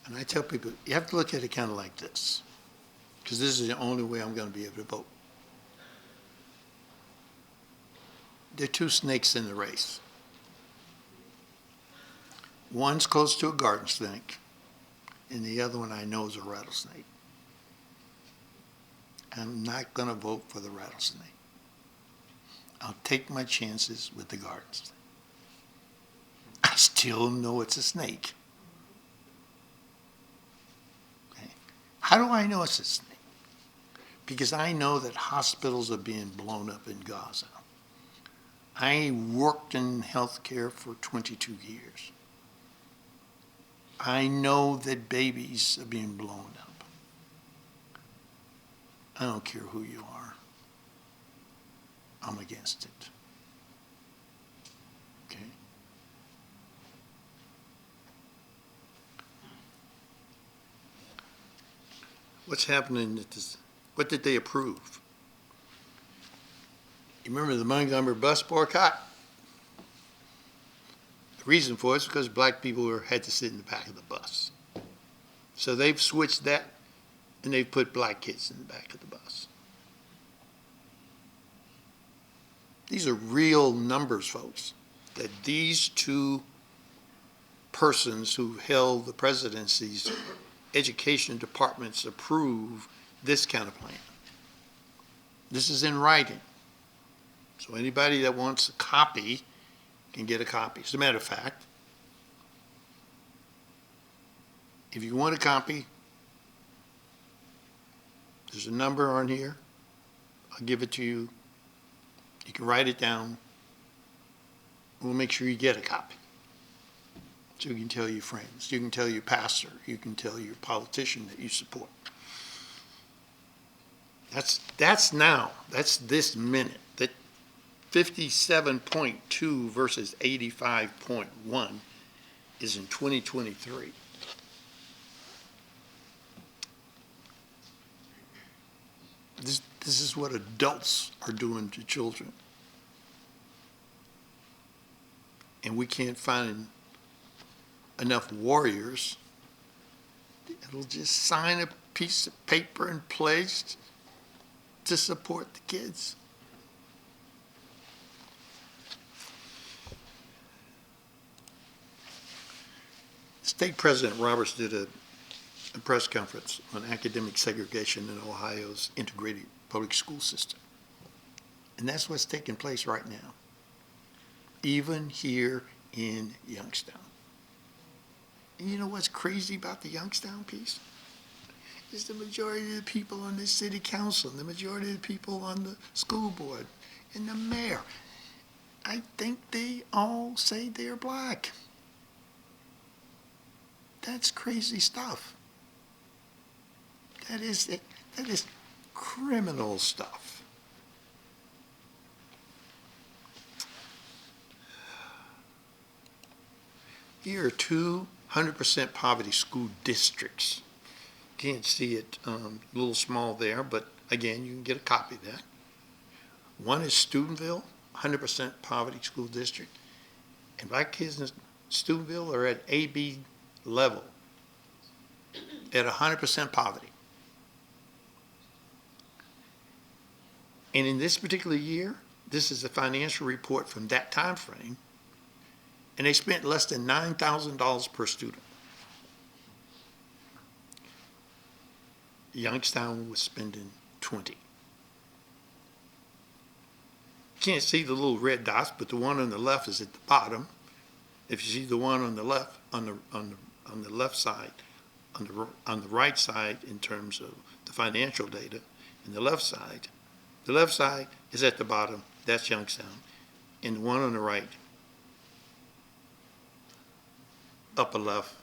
Speaker 5: And I tell people, you have to look at it kind of like this, because this is the only way I'm going to be able to vote. There are two snakes in the race. One's close to a garden snake, and the other one I know is a rattlesnake. I'm not going to vote for the rattlesnake. I'll take my chances with the garden snake. I still know it's a snake. Okay. How do I know it's a snake? Because I know that hospitals are being blown up in Gaza. I worked in healthcare for 22 years. I know that babies are being blown up. I don't care who you are. I'm against it. Okay? What's happening at this? What did they approve? You remember the Montgomery bus boycott? The reason for it is because black people had to sit in the back of the bus. So they've switched that, and they've put black kids in the back of the bus. These are real numbers, folks, that these two persons who held the presidency's education departments approve this kind of plan. This is in writing. So anybody that wants a copy can get a copy. As a matter of fact, if you want a copy, there's a number on here. I'll give it to you. You can write it down. We'll make sure you get a copy. So you can tell your friends. You can tell your pastor. You can tell your politician that you support. That's now. That's this minute. That 57.2 versus 85.1 is in 2023. This is what adults are doing to children. And we can't find enough warriors that'll just sign a piece of paper and pledge to support the kids. State President Roberts did a press conference on academic segregation in Ohio's integrated public school system. And that's what's taking place right now, even here in Youngstown. And you know what's crazy about the Youngstown piece? Is the majority of the people on the city council, the majority of the people on the school board, and the mayor, I think they all say they're black. That's crazy stuff. That is criminal stuff. Here are 200% poverty school districts. Can't see it, a little small there, but again, you can get a copy of that. One is Steubenville, 100% poverty school district. And black kids in Steubenville are at AB level, at 100% poverty. And in this particular year, this is a financial report from that time frame, and they spent less than $9,000 per student. Youngstown was spending 20. You can't see the little red dots, but the one on the left is at the bottom. If you see the one on the left, on the left side, on the right side in terms of the financial data, and the left side is at the bottom. That's Youngstown, and the one on the right, upper left,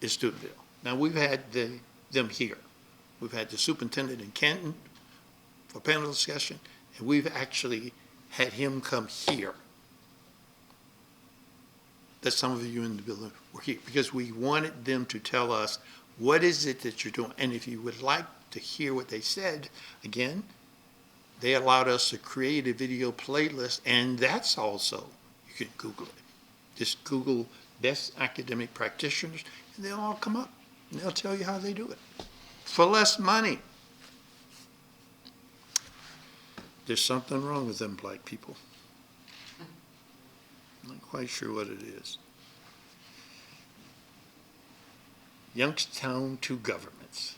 Speaker 5: is Steubenville. Now we've had them here. We've had the superintendent in Canton for panel discussion, and we've actually had him come here that some of you in the building were here, because we wanted them to tell us, what is it that you're doing? And if you would like to hear what they said, again, they allowed us to create a video playlist, and that's also, you can Google it. Just Google best academic practitioners, and they'll all come up, and they'll tell you how they do it for less money. There's something wrong with them black people. I'm not quite sure what it is. Youngstown, two governments.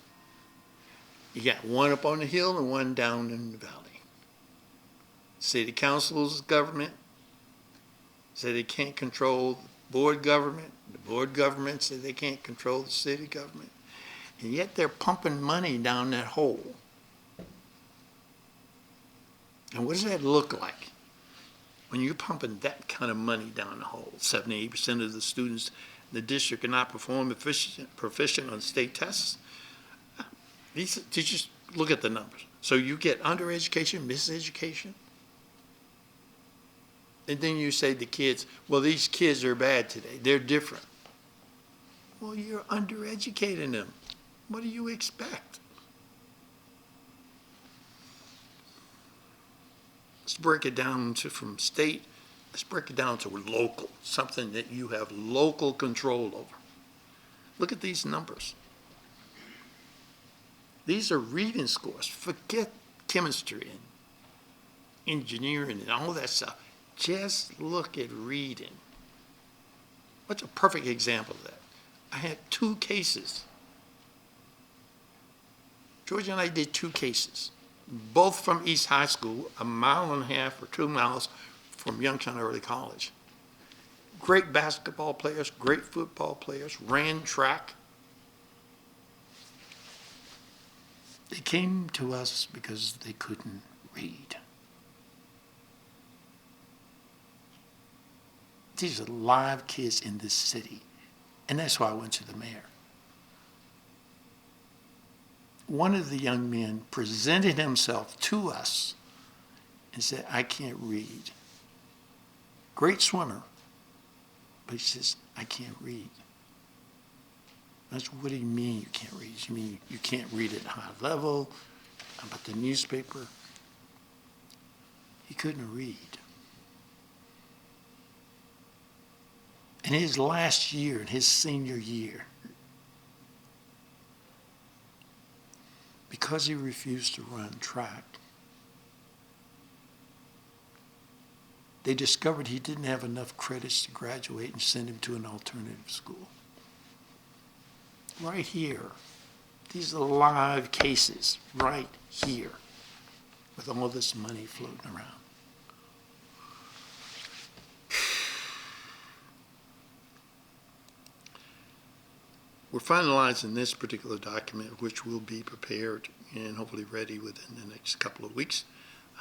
Speaker 5: You got one up on the hill and one down in the valley. City council's government say they can't control the board government. The board government say they can't control the city government. And yet they're pumping money down that hole. And what does that look like? When you're pumping that kind of money down the hole, 78% of the students in the district are not proficient on state tests. These teachers, look at the numbers. So you get undereducation, miseducation. And then you say to kids, well, these kids are bad today. They're different. Well, you're undereducating them. What do you expect? Let's break it down from state. Let's break it down to local, something that you have local control over. Look at these numbers. These are reading scores. Forget chemistry and engineering and all that stuff. Just look at reading. What's a perfect example of that? I had 2 cases. Georgia and I did 2 cases, both from East High School, 1.5 miles or 2 miles from Youngstown Early College. Great basketball players, great football players, ran track. They came to us because they couldn't read. These are live kids in this city, and that's why I went to the mayor. One of the young men presented himself to us and said, I can't read. Great swimmer, but he says, I can't read. That's what do you mean you can't read? You mean you can't read at a high level, about the newspaper? He couldn't read. In his last year, in his senior year, because he refused to run track, they discovered he didn't have enough credits to graduate and send him to an alternative school. Right here. These are live cases right here with all this money floating around. We're finalizing this particular document, which will be prepared and hopefully ready within the next couple of weeks.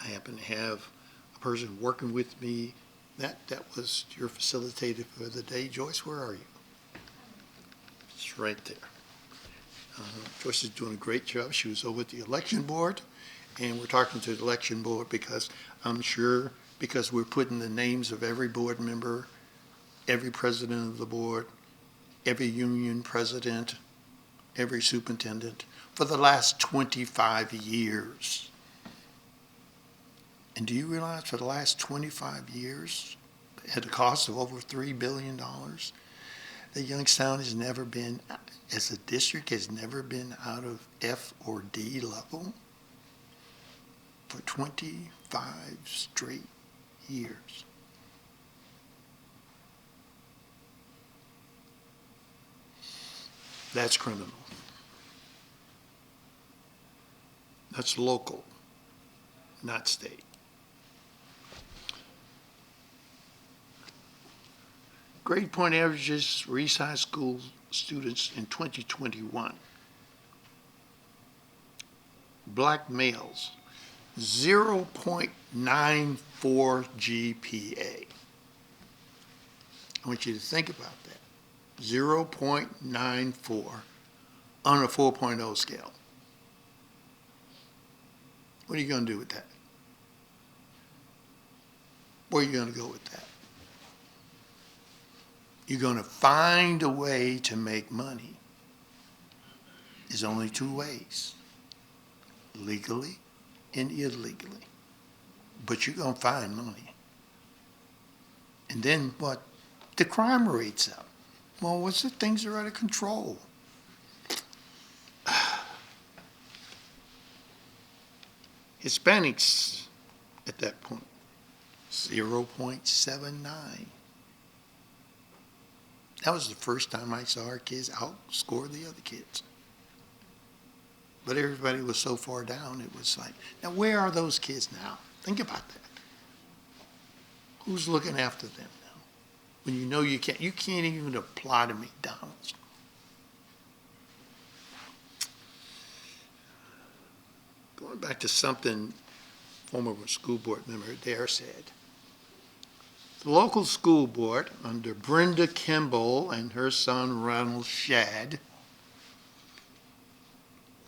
Speaker 5: I happen to have a person working with me. That was your facilitator for the day. Joyce, where are you? It's right there. Joyce is doing a great job. She was over at the election board, and we're talking to the election board because I'm sure, because we're putting the names of every board member, every president of the board, every union president, every superintendent for the last 25 years. And do you realize for the last 25 years, at a cost of over $3 billion, that Youngstown has never been, as a district, has never been out of F or D level for 25 straight years? That's criminal. That's local, not state. Grade point averages for East High School students in 2021. Black males, 0.94 GPA. I want you to think about that. 0.94 on a 4.0 scale. What are you going to do with that? Where are you going to go with that? you're going to find a way to make money. There's only two ways, legally and illegally. But you're going to find money. And then what? The crime rate's up. Well, what's the things that are out of control? Hispanics at that point, 0.79. That was the first time I saw our kids outscore the other kids. But everybody was so far down, it was like, now where are those kids now? Think about that. Who's looking after them now? When you know you can't even apply to McDonald's. Going back to something former school board member Dare said. The local school board, under Brenda Kimball and her son Ronald Shadd,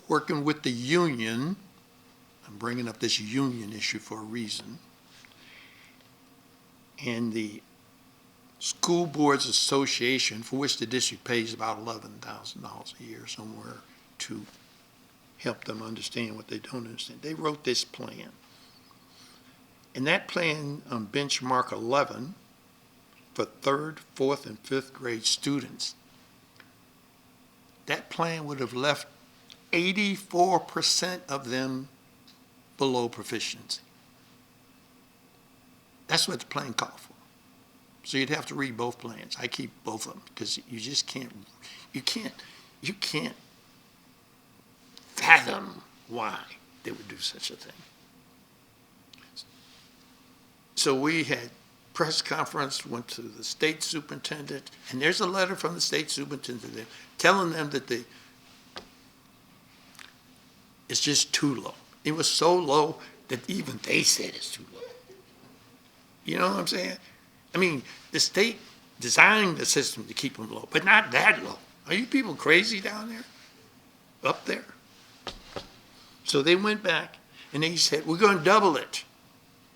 Speaker 5: working with the union, I'm bringing up this union issue for a reason, and the School Boards Association, for which the district pays about $11,000 a year somewhere to help them understand what they don't understand. They wrote this plan. And that plan on benchmark 11 for 3rd, 4th, and 5th grade students, that plan would have left 84% of them below proficiency. That's what the plan called for. So you'd have to read both plans. I keep both of them because you just can't fathom why they would do such a thing. So we had press conference, went to the state superintendent, and there's a letter from the state superintendent there telling them that it's just too low. It was so low that even they said it's too low. You know what I'm saying? I mean, the state designed the system to keep them low, but not that low. Are you people crazy down there? Up there? So they went back and they said, we're going to double it.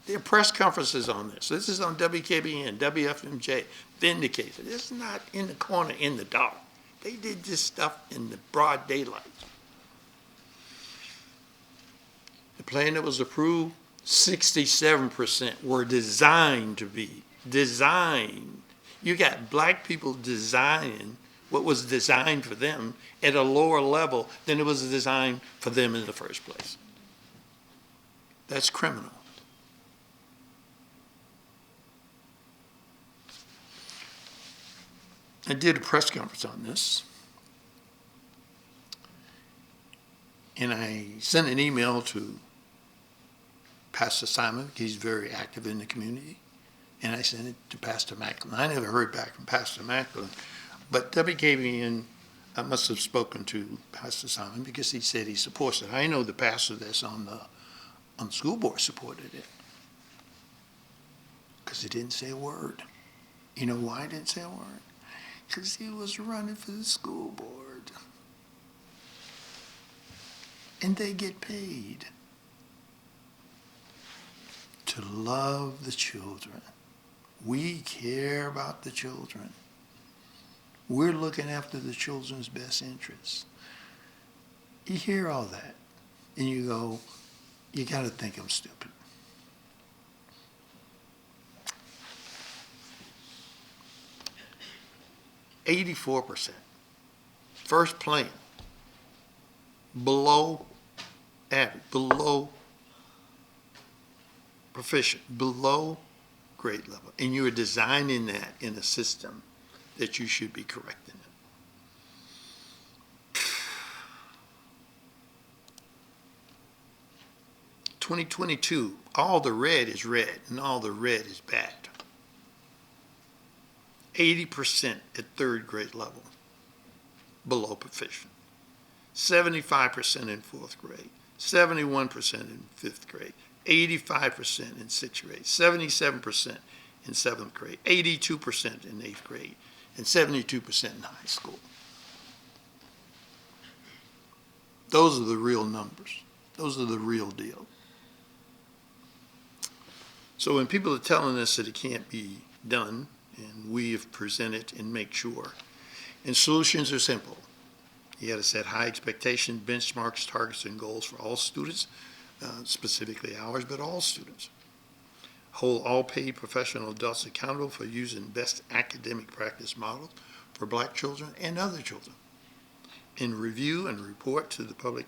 Speaker 5: There are press conferences on this. This is on WKBN, WFMJ, vindicated. This is not in the corner in the dark. They did this stuff in the broad daylight. The plan that was approved, 67% were designed to be. Designed. You got black people designing what was designed for them at a lower level than it was designed for them in the first place. That's criminal. I did a press conference on this, and I sent an email to Pastor Simon. He's very active in the community, and I sent it to Pastor Macklin. I never heard back from Pastor Macklin, but WKBN must have spoken to Pastor Simon because he said he supports it. I know the pastor that's on the school board supported it because he didn't say a word. You know why he didn't say a word? Because he was running for the school board. And they get paid to love the children. We care about the children. We're looking after the children's best interests. You hear all that, and you go, you got to think I'm stupid. %, first plan, below average, below proficient, below grade level. And you're designing that in a system that you should be correcting it. 2022, all the red is red and all the red is bad. 80% at 3rd grade level, below proficient. 75% in 4th grade, 71% in 5th grade, 85% in 6th grade, 77% in 7th grade, 82% in 8th grade, and 72% in high school. Those are the real numbers. Those are the real deal. So when people are telling us that it can't be done, and we have presented and make sure. And solutions are simple. You got to set high expectation, benchmarks, targets, and goals for all students, specifically ours, but all students. Hold all paid professional adults accountable for using best academic practice models for Black children and other children. And review and report to the public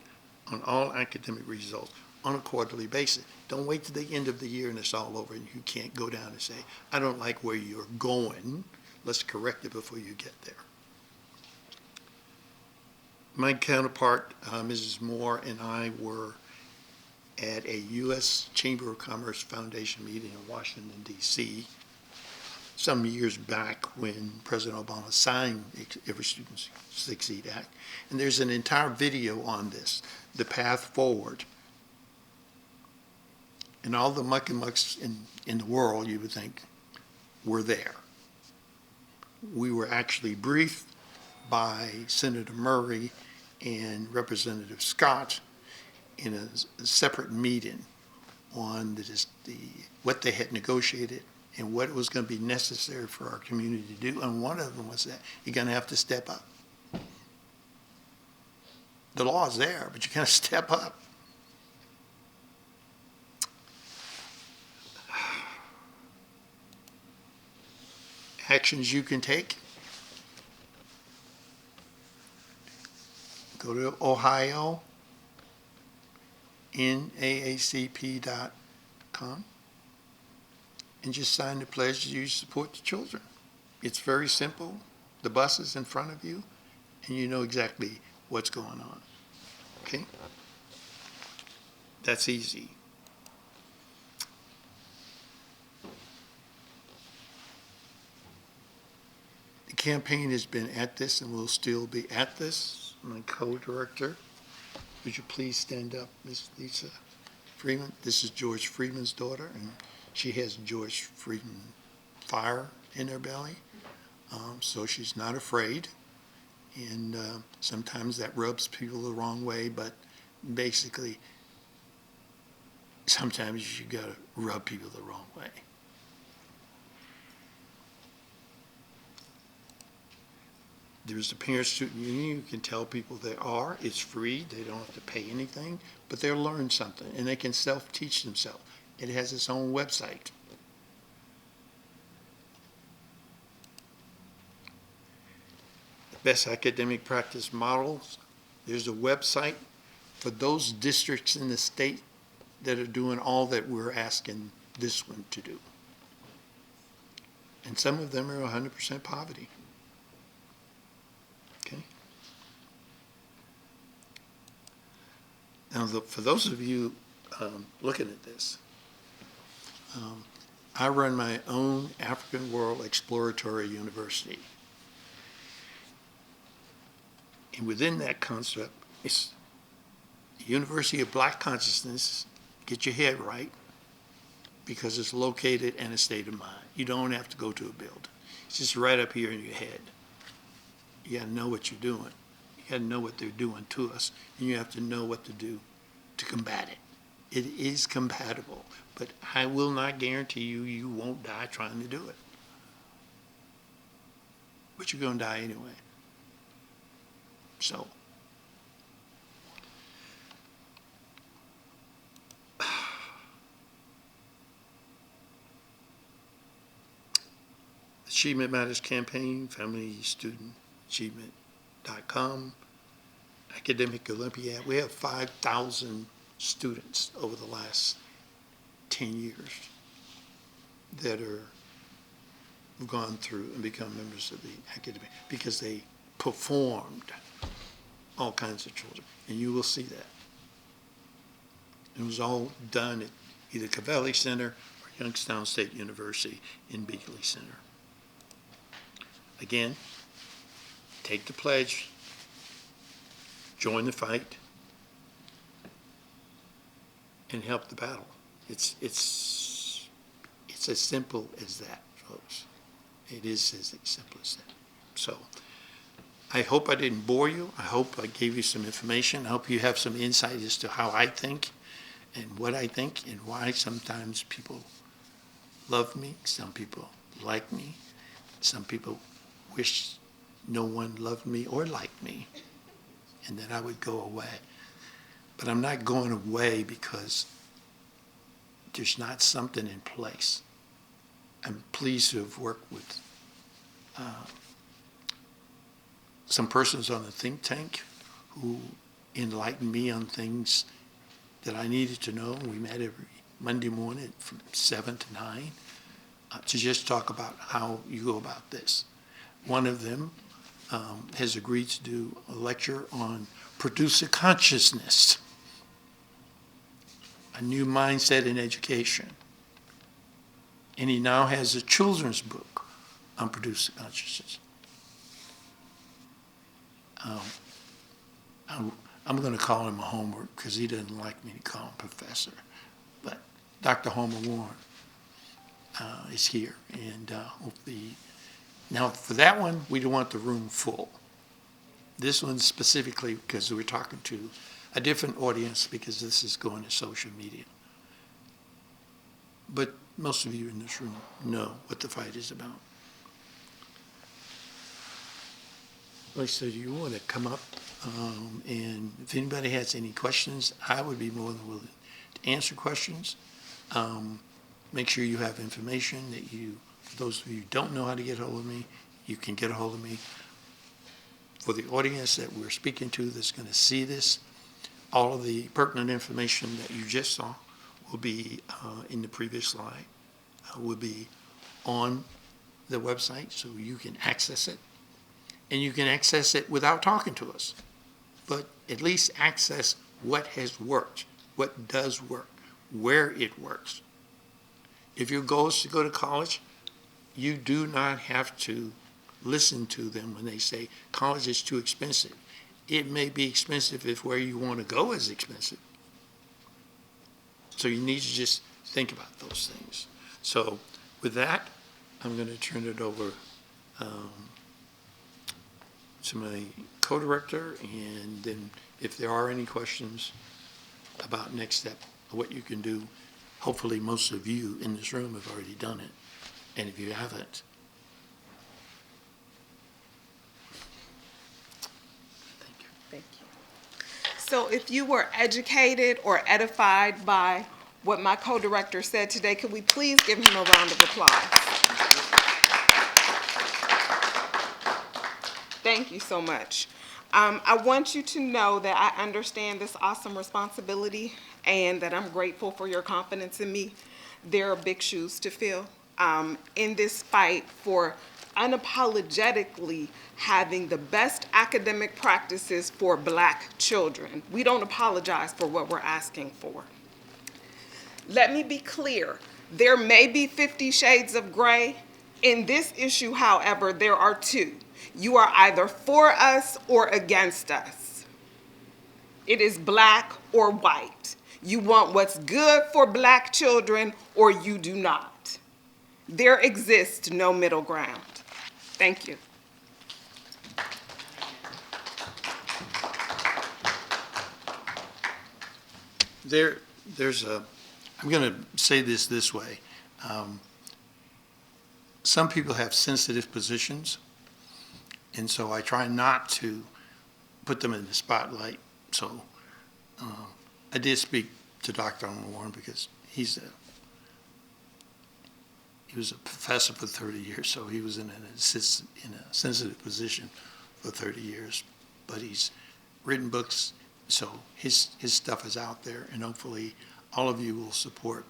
Speaker 5: on all academic results on a quarterly basis. Don't wait till the end of the year and it's all over and you can't go down and say, I don't like where you're going. Let's correct it before you get there. My counterpart, Mrs. Moore, and I were at a U.S. Chamber of Commerce Foundation meeting in Washington, D.C. some years back when President Obama signed the Every Student Succeed Act. And there's an entire video on this, the path forward. And all the muck and mucks in the world, you would think, were there. We were actually briefed by Senator Murray and Representative Scott in a separate meeting on what they had negotiated and what was going to be necessary for our community to do. And one of them was that you're going to have to step up. The law is there, but you got to step up. Actions you can take. Go to Ohio, naacp.com, and just sign the pledge that you support the children. It's very simple. The bus is in front of you, and you know exactly what's going on. Okay? That's easy. The campaign has been at this and will still be at this. My co-director, would you please stand up, Ms. Lisa Freeman? This is George Freeman's daughter, and she has George Freeman fire in her belly, so she's not afraid. And sometimes that rubs people the wrong way, but basically, sometimes you gotta rub people the wrong way. There's a parent-student union. You can tell people they are. It's free. They don't have to pay anything, but they'll learn something, and they can self-teach themselves. It has its own website. Best academic practice models. There's a website for those districts in the state that are doing all that we're asking this one to do. And some of them are 100% poverty. Okay. Now, for those of you looking at this, I run my own African World Exploratory University. And within that concept, it's the University of Black Consciousness. Get your head right, because it's located in a state of mind. You don't have to go to a building. It's just right up here in your head. You got to know what you're doing. You got to know what they're doing to us, and you have to know what to do to combat it. It is compatible, but I will not guarantee you won't die trying to do it. But you're going to die anyway. So, Achievement Matters Campaign, Family Student Achievement.com, Academic Olympiad. We have 5,000 students over the last 10 years that have gone through and become members of the academic because they performed all kinds of children, and you will see that. It was all done at either Cavelli Center or Youngstown State University in Beakley Center. Again, take the pledge, join the fight, and help the battle. It's as simple as that, folks. It is as simple as that. So, I hope I didn't bore you. I hope I gave you some information. I hope you have some insight as to how I think and what I think and why sometimes people love me, some people like me, Some people wish no one loved me or liked me, and then I would go away. But I'm not going away because there's not something in place. I'm pleased to have worked with some persons on the think tank who enlightened me on things that I needed to know. We met every Monday morning from 7 to 9 to just talk about how you go about this. One of them has agreed to do a lecture on producer consciousness, a new mindset in education. And he now has a children's book on producer consciousness. I'm going to call him a homer because he doesn't like me to call him professor. But Dr. Homer Warren is here. And hopefully, now for that one, we don't want the room full. This one specifically because we're talking to a different audience because this is going to social media. But most of you in this room know what the fight is about. Lisa, do you want to come up? And if anybody has any questions, I would be more than willing to answer questions. Make sure you have information that those of you who don't know how to get a hold of me, you can get a hold of me. For the audience that we're speaking to that's going to see this, all of the pertinent information that you just saw will be in the previous slide, will be on the website so you can access it. And you can access it without talking to us, but at least access what has worked, what does work, where it works. If your goal is to go to college, you do not have to listen to them when they say college is too expensive. It may be expensive if where you want to go is expensive. So you need to just think about those things. So with that, I'm going to turn it over to my co-director, and then if there are any questions about next step, what you can do, hopefully most of you in this room have already done it, and if you haven't, thank you.
Speaker 6: Thank you. So if you were educated or edified by what my co-director said today, could we please give him a round of applause? Thank you so much. I want you to know that I understand this awesome responsibility and that I'm grateful for your confidence in me. There are big shoes to fill in this fight for unapologetically having the best academic practices for Black children. We don't apologize for what we're asking for. Let me be clear. There may be 50 shades of gray. In this issue, however, there are two. You are either for us or against us. It is Black or white. You want what's good for Black children or you do not. There exists no middle ground. Thank you.
Speaker 5: I'm going to say this way. Some people have sensitive positions, and so I try not to put them in the spotlight. So I did speak to Dr. Warren because he was a professor for 30 years, so he was in a sensitive position for 30 years. But he's written books, so his stuff is out there, and hopefully all of you will support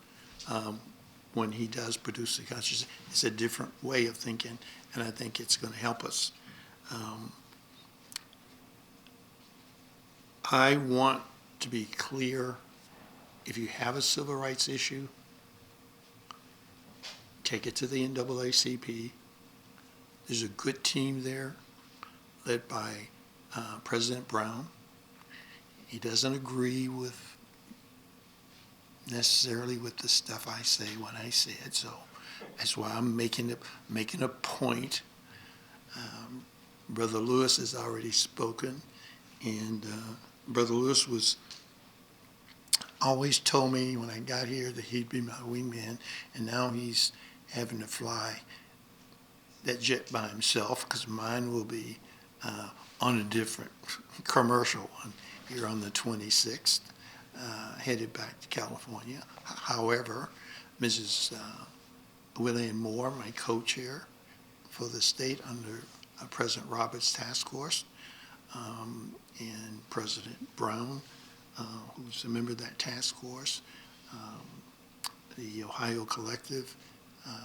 Speaker 5: when he does produce the consciousness. It's a different way of thinking, and I think it's going to help us. I want to be clear, if you have a civil rights issue, take it to the NAACP. There's a good team there led by President Brown. He doesn't agree necessarily with the stuff I say when I say it, so that's why I'm making a point. Brother Lewis has already spoken, and Brother Lewis always told me when I got here that he'd be my wingman, and now he's having to fly that jet by himself, because mine will be on a different commercial one here on the 26th, headed back to California. However, Mrs. William Moore, my co-chair for the state under President Roberts' task force, and President Brown, who's a member of that task force, the Ohio Collective,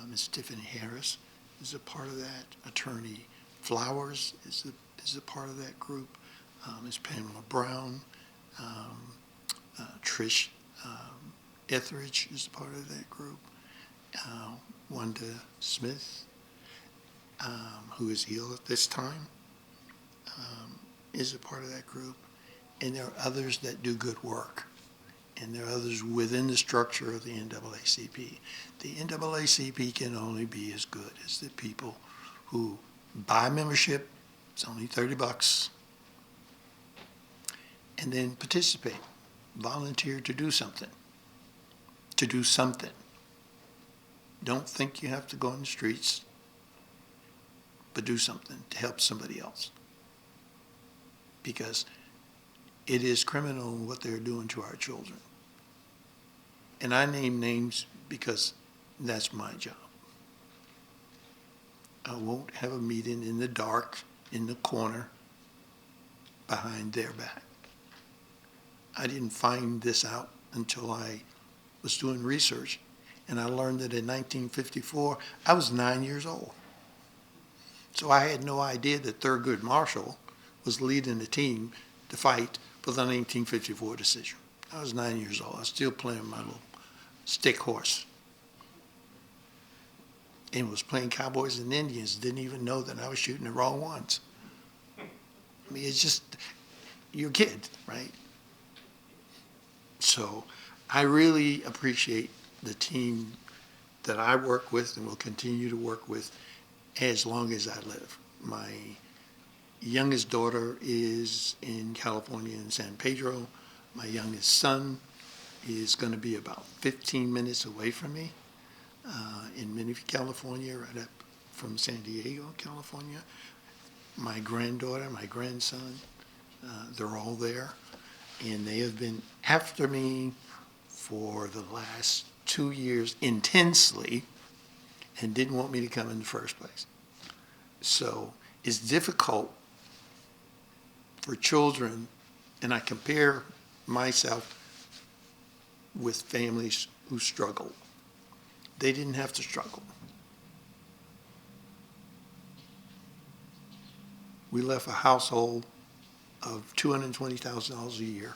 Speaker 5: Ms. Tiffany Harris is a part of that. Attorney Flowers is a part of that group. Ms. Pamela Brown, Trish Etheridge is a part of that group. Wanda Smith, who is ill at this time, is a part of that group. And there are others that do good work. And there are others within the structure of the NAACP. The NAACP can only be as good as the people who buy membership, it's only $30, and then participate, volunteer to do something. Don't think you have to go on the streets, but do something to help somebody else. Because it is criminal what they're doing to our children. And I name names because that's my job. I won't have a meeting in the dark, in the corner, behind their back. I didn't find this out until I was doing research, and I learned that in 1954, I was 9 years old. So I had no idea that Thurgood Marshall was leading the team to fight for the 1954 decision. I was 9 years old. I was still playing my little stick horse. And was playing cowboys and Indians. Didn't even know that I was shooting the wrong ones. I mean, it's just, you're a kid, right? So I really appreciate the team that I work with and will continue to work with as long as I live. My youngest daughter is in California in San Pedro. My youngest son is going to be about 15 minutes away from me in Menifee, California, right up from San Diego, California. My granddaughter, my grandson, they're all there. And they have been after me for the last 2 years intensely and didn't want me to come in the first place. So it's difficult for children, and I compare myself with families who struggle. They didn't have to struggle. We left a household of $220,000 a year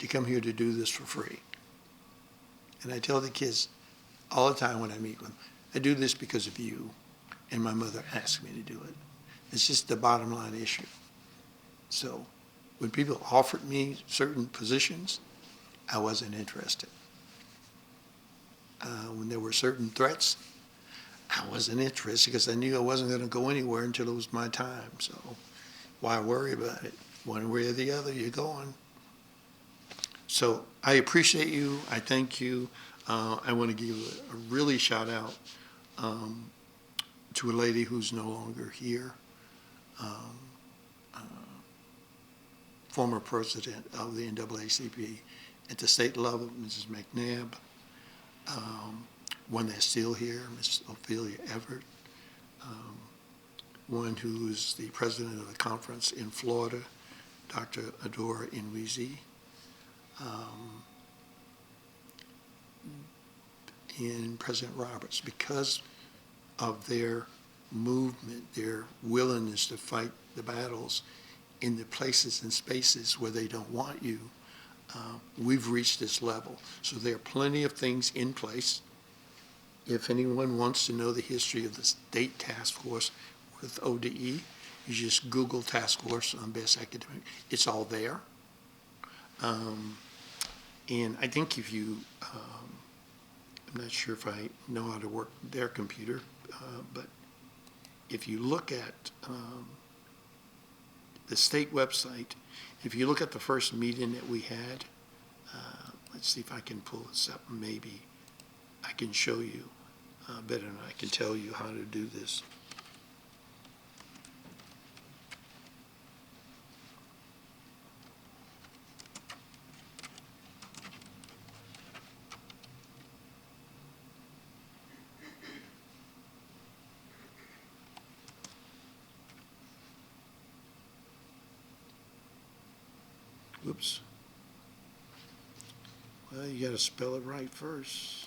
Speaker 5: to come here to do this for free. And I tell the kids all the time when I meet with them, I do this because of you, and my mother asked me to do it. It's just the bottom line issue. So when people offered me certain positions, I wasn't interested. When there were certain threats, I wasn't interested because I knew I wasn't going to go anywhere until it was my time. So why worry about it? One way or the other, you're going. So I appreciate you. I thank you. I want to give a really shout out to a lady who's no longer here, former president of the NAACP at the state level, Mrs. McNabb, one that's still here, Ms. Ophelia Everett, one who is the president of the conference in Florida, Dr. Adora Inwizi, and President Roberts, because of their movement, their willingness to fight the battles in the places and spaces where they don't want you, we've reached this level. So there are plenty of things in place. If anyone wants to know the history of the state task force with ODE, you just Google task force on best academic. It's all there. And I think if you, I'm not sure if I know how to work their computer, but if you look at the state website, if you look at the first meeting that we had, let's see if I can pull this up, maybe I can show you. better than I can tell you how to do this. Whoops. Well, you got to spell it right first.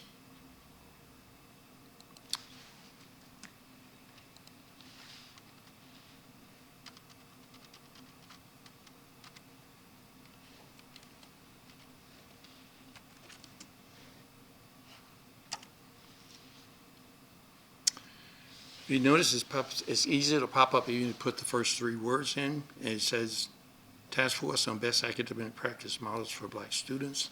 Speaker 5: You notice it's easy to pop up. You put the first 3 words in, and it says Task Force on Best Academic Practice Models for Black Students.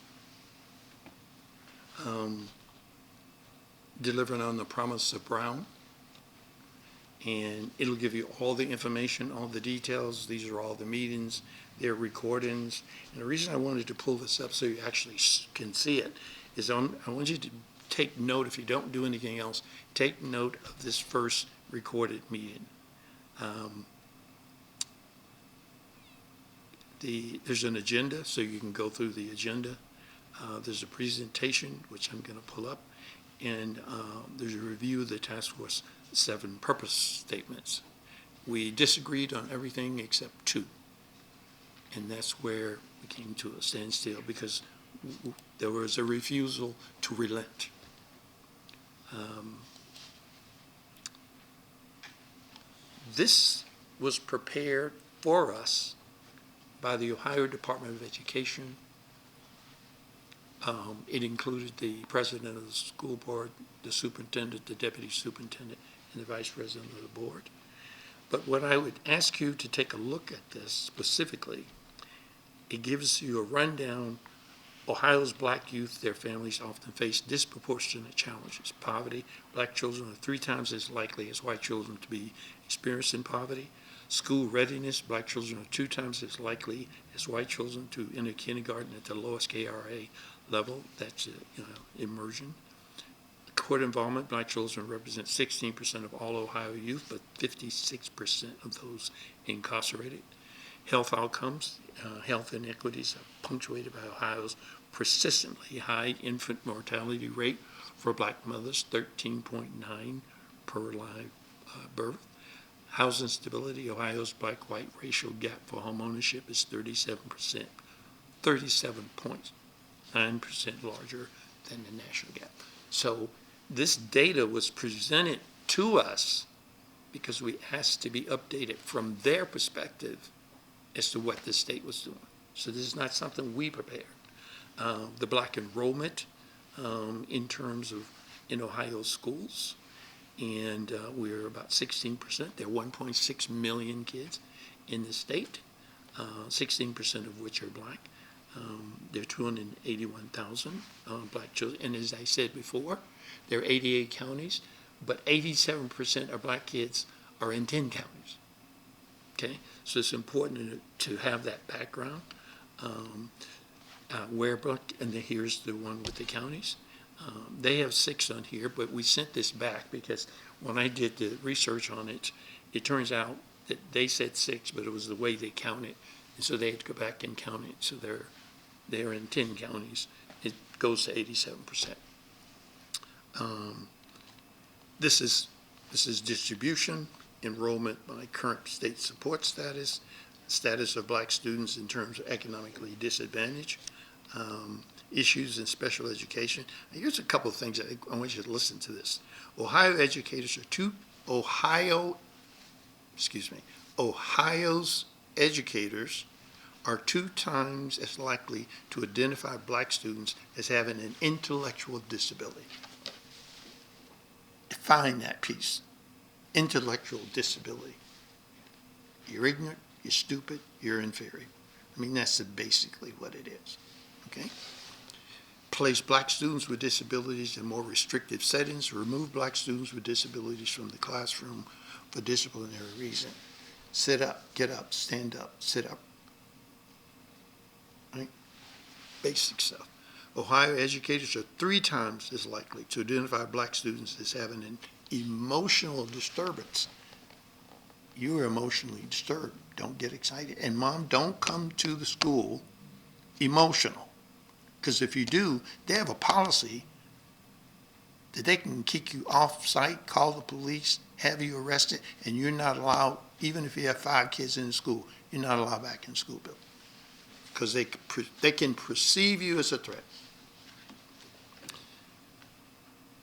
Speaker 5: Delivering on the Promise of Brown. And it'll give you all the information, all the details. These are all the meetings, their recordings. And the reason I wanted to pull this up so you actually can see it is I want you to take note, if you don't do anything else, take note of this first recorded meeting. There's an agenda, so you can go through the agenda. There's a presentation, which I'm going to pull up, and there's a review of the Task Force 7 purpose statements. We disagreed on everything except 2, and that's where we came to a standstill because there was a refusal to relent. This was prepared for us by the Ohio Department of Education. It included the president of the school board, the superintendent, the deputy superintendent, and the vice president of the board. But what I would ask you to take a look at this specifically, it gives you a rundown. Ohio's black youth, their families often face disproportionate challenges. Poverty, black children are 3 times as likely as white children to be experiencing poverty. School readiness, black children are 2 times as likely as white children to enter kindergarten at the lowest KRA level, that's immersion. Court involvement, black children represent 16% of all Ohio youth, but 56% of those incarcerated. Health outcomes, health inequities are punctuated by Ohio's persistently high infant mortality rate for black mothers, 13.9 per live birth. Housing stability, Ohio's black-white racial gap for home ownership is 37%, 37.9% larger than the national gap. So this data was presented to us because we asked to be updated from their perspective as to what the state was doing. So this is not something we prepared. The black enrollment in terms of in Ohio schools, and we're about 16%. There are 1.6 million kids in the state, 16% of which are black. There are 281,000 black children, and as I said before, there are 88 counties, but 87% of black kids are in 10 counties. Okay, so it's important to have that background. Where black, and here's the one with the counties. They have 6 on here, but we sent this back because when I did the research on it, it turns out that they said 6, but it was the way they counted, and so they had to go back and count it. So they're in 10 counties. It goes to 87%. This is distribution, enrollment by current state support status, status of black students in terms of economically disadvantaged, issues in special education. Now, here's a couple of things I want you to listen to this. Ohio's educators are 2 times as likely to identify black students as having an intellectual disability. Define that piece. Intellectual disability. You're ignorant, you're stupid, you're inferior. I mean, that's basically what it is, okay? Place black students with disabilities in more restrictive settings, remove black students with disabilities from the classroom for disciplinary reason. Sit up, get up, stand up, sit up. Right? Basic stuff. Ohio educators are 3 times as likely to identify black students as having an emotional disturbance. You are emotionally disturbed. Don't get excited. And mom, don't come to the school emotional. Because if you do, they have a policy that they can kick you off site, call the police, have you arrested, and you're not allowed, even if you have 5 kids in the school, you're not allowed back in the school building. Because they can perceive you as a threat.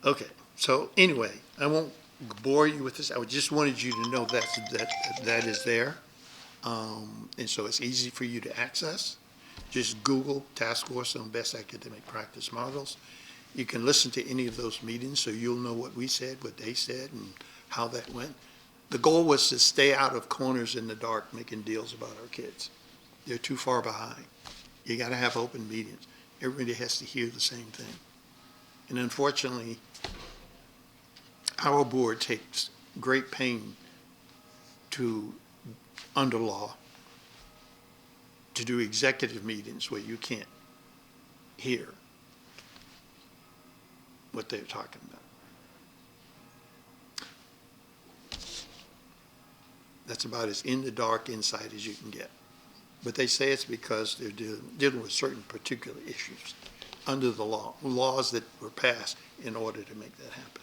Speaker 5: Okay, so anyway, I won't bore you with this. I just wanted you to know that is there. And so it's easy for you to access. Just Google Task Force on Best Academic Practice Models. You can listen to any of those meetings so you'll know what we said, what they said, and how that went. The goal was to stay out of corners in the dark making deals about our kids. They're too far behind. You got to have open meetings. Everybody has to hear the same thing. And unfortunately, our board takes great pain to, under law, to do executive meetings where you can't hear what they're talking about. That's about as in the dark inside as you can get. But they say it's because they're dealing with certain particular issues under the law, laws that were passed in order to make that happen.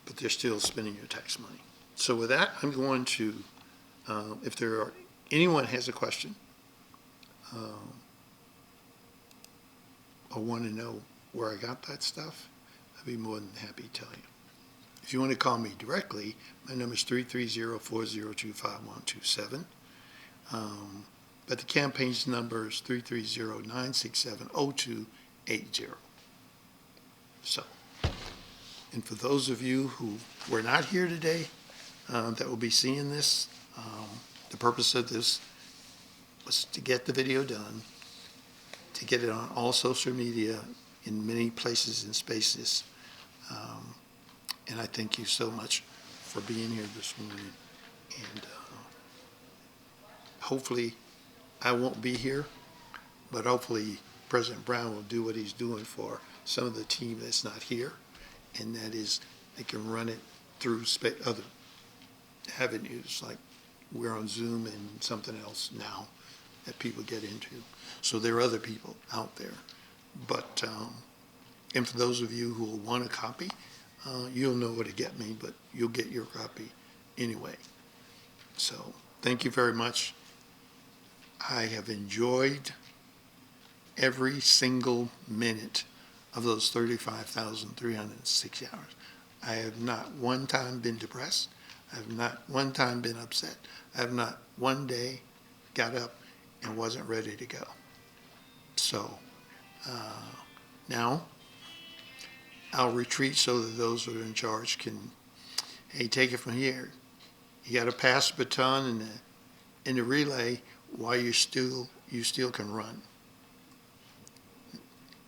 Speaker 5: But they're still spending your tax money. So with that, I'm going to, if anyone has a question or want to know where I got that stuff, I'd be more than happy to tell you. If you want to call me directly, my number is 330-402-5127. But the campaign's number is 330-967-0280. So, and for those of you who were not here today that will be seeing this, the purpose of this was to get the video done, to get it on all social media in many places and spaces. And I thank you so much for being here this morning. And hopefully I won't be here, but hopefully President Brown will do what he's doing for some of the team that's not here, and that is they can run it through other avenues, like we're on Zoom and something else now that people get into. So there are other people out there. But, and for those of you who will want a copy, you'll know where to get me, but you'll get your copy anyway. So thank you very much. I have enjoyed every single minute of those 35,360 hours. I have not one time been depressed. I have not one time been upset. I have not one day got up and wasn't ready to go. So now I'll retreat so that those who are in charge can, hey, take it from here. You got to pass the baton in the relay while you still can run.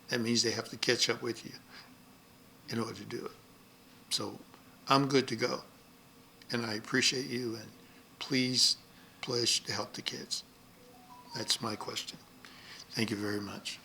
Speaker 5: That means they have to catch up with you in order to do it. So I'm good to go. And I appreciate you, and please pledge to help the kids. That's my question. Thank you very much.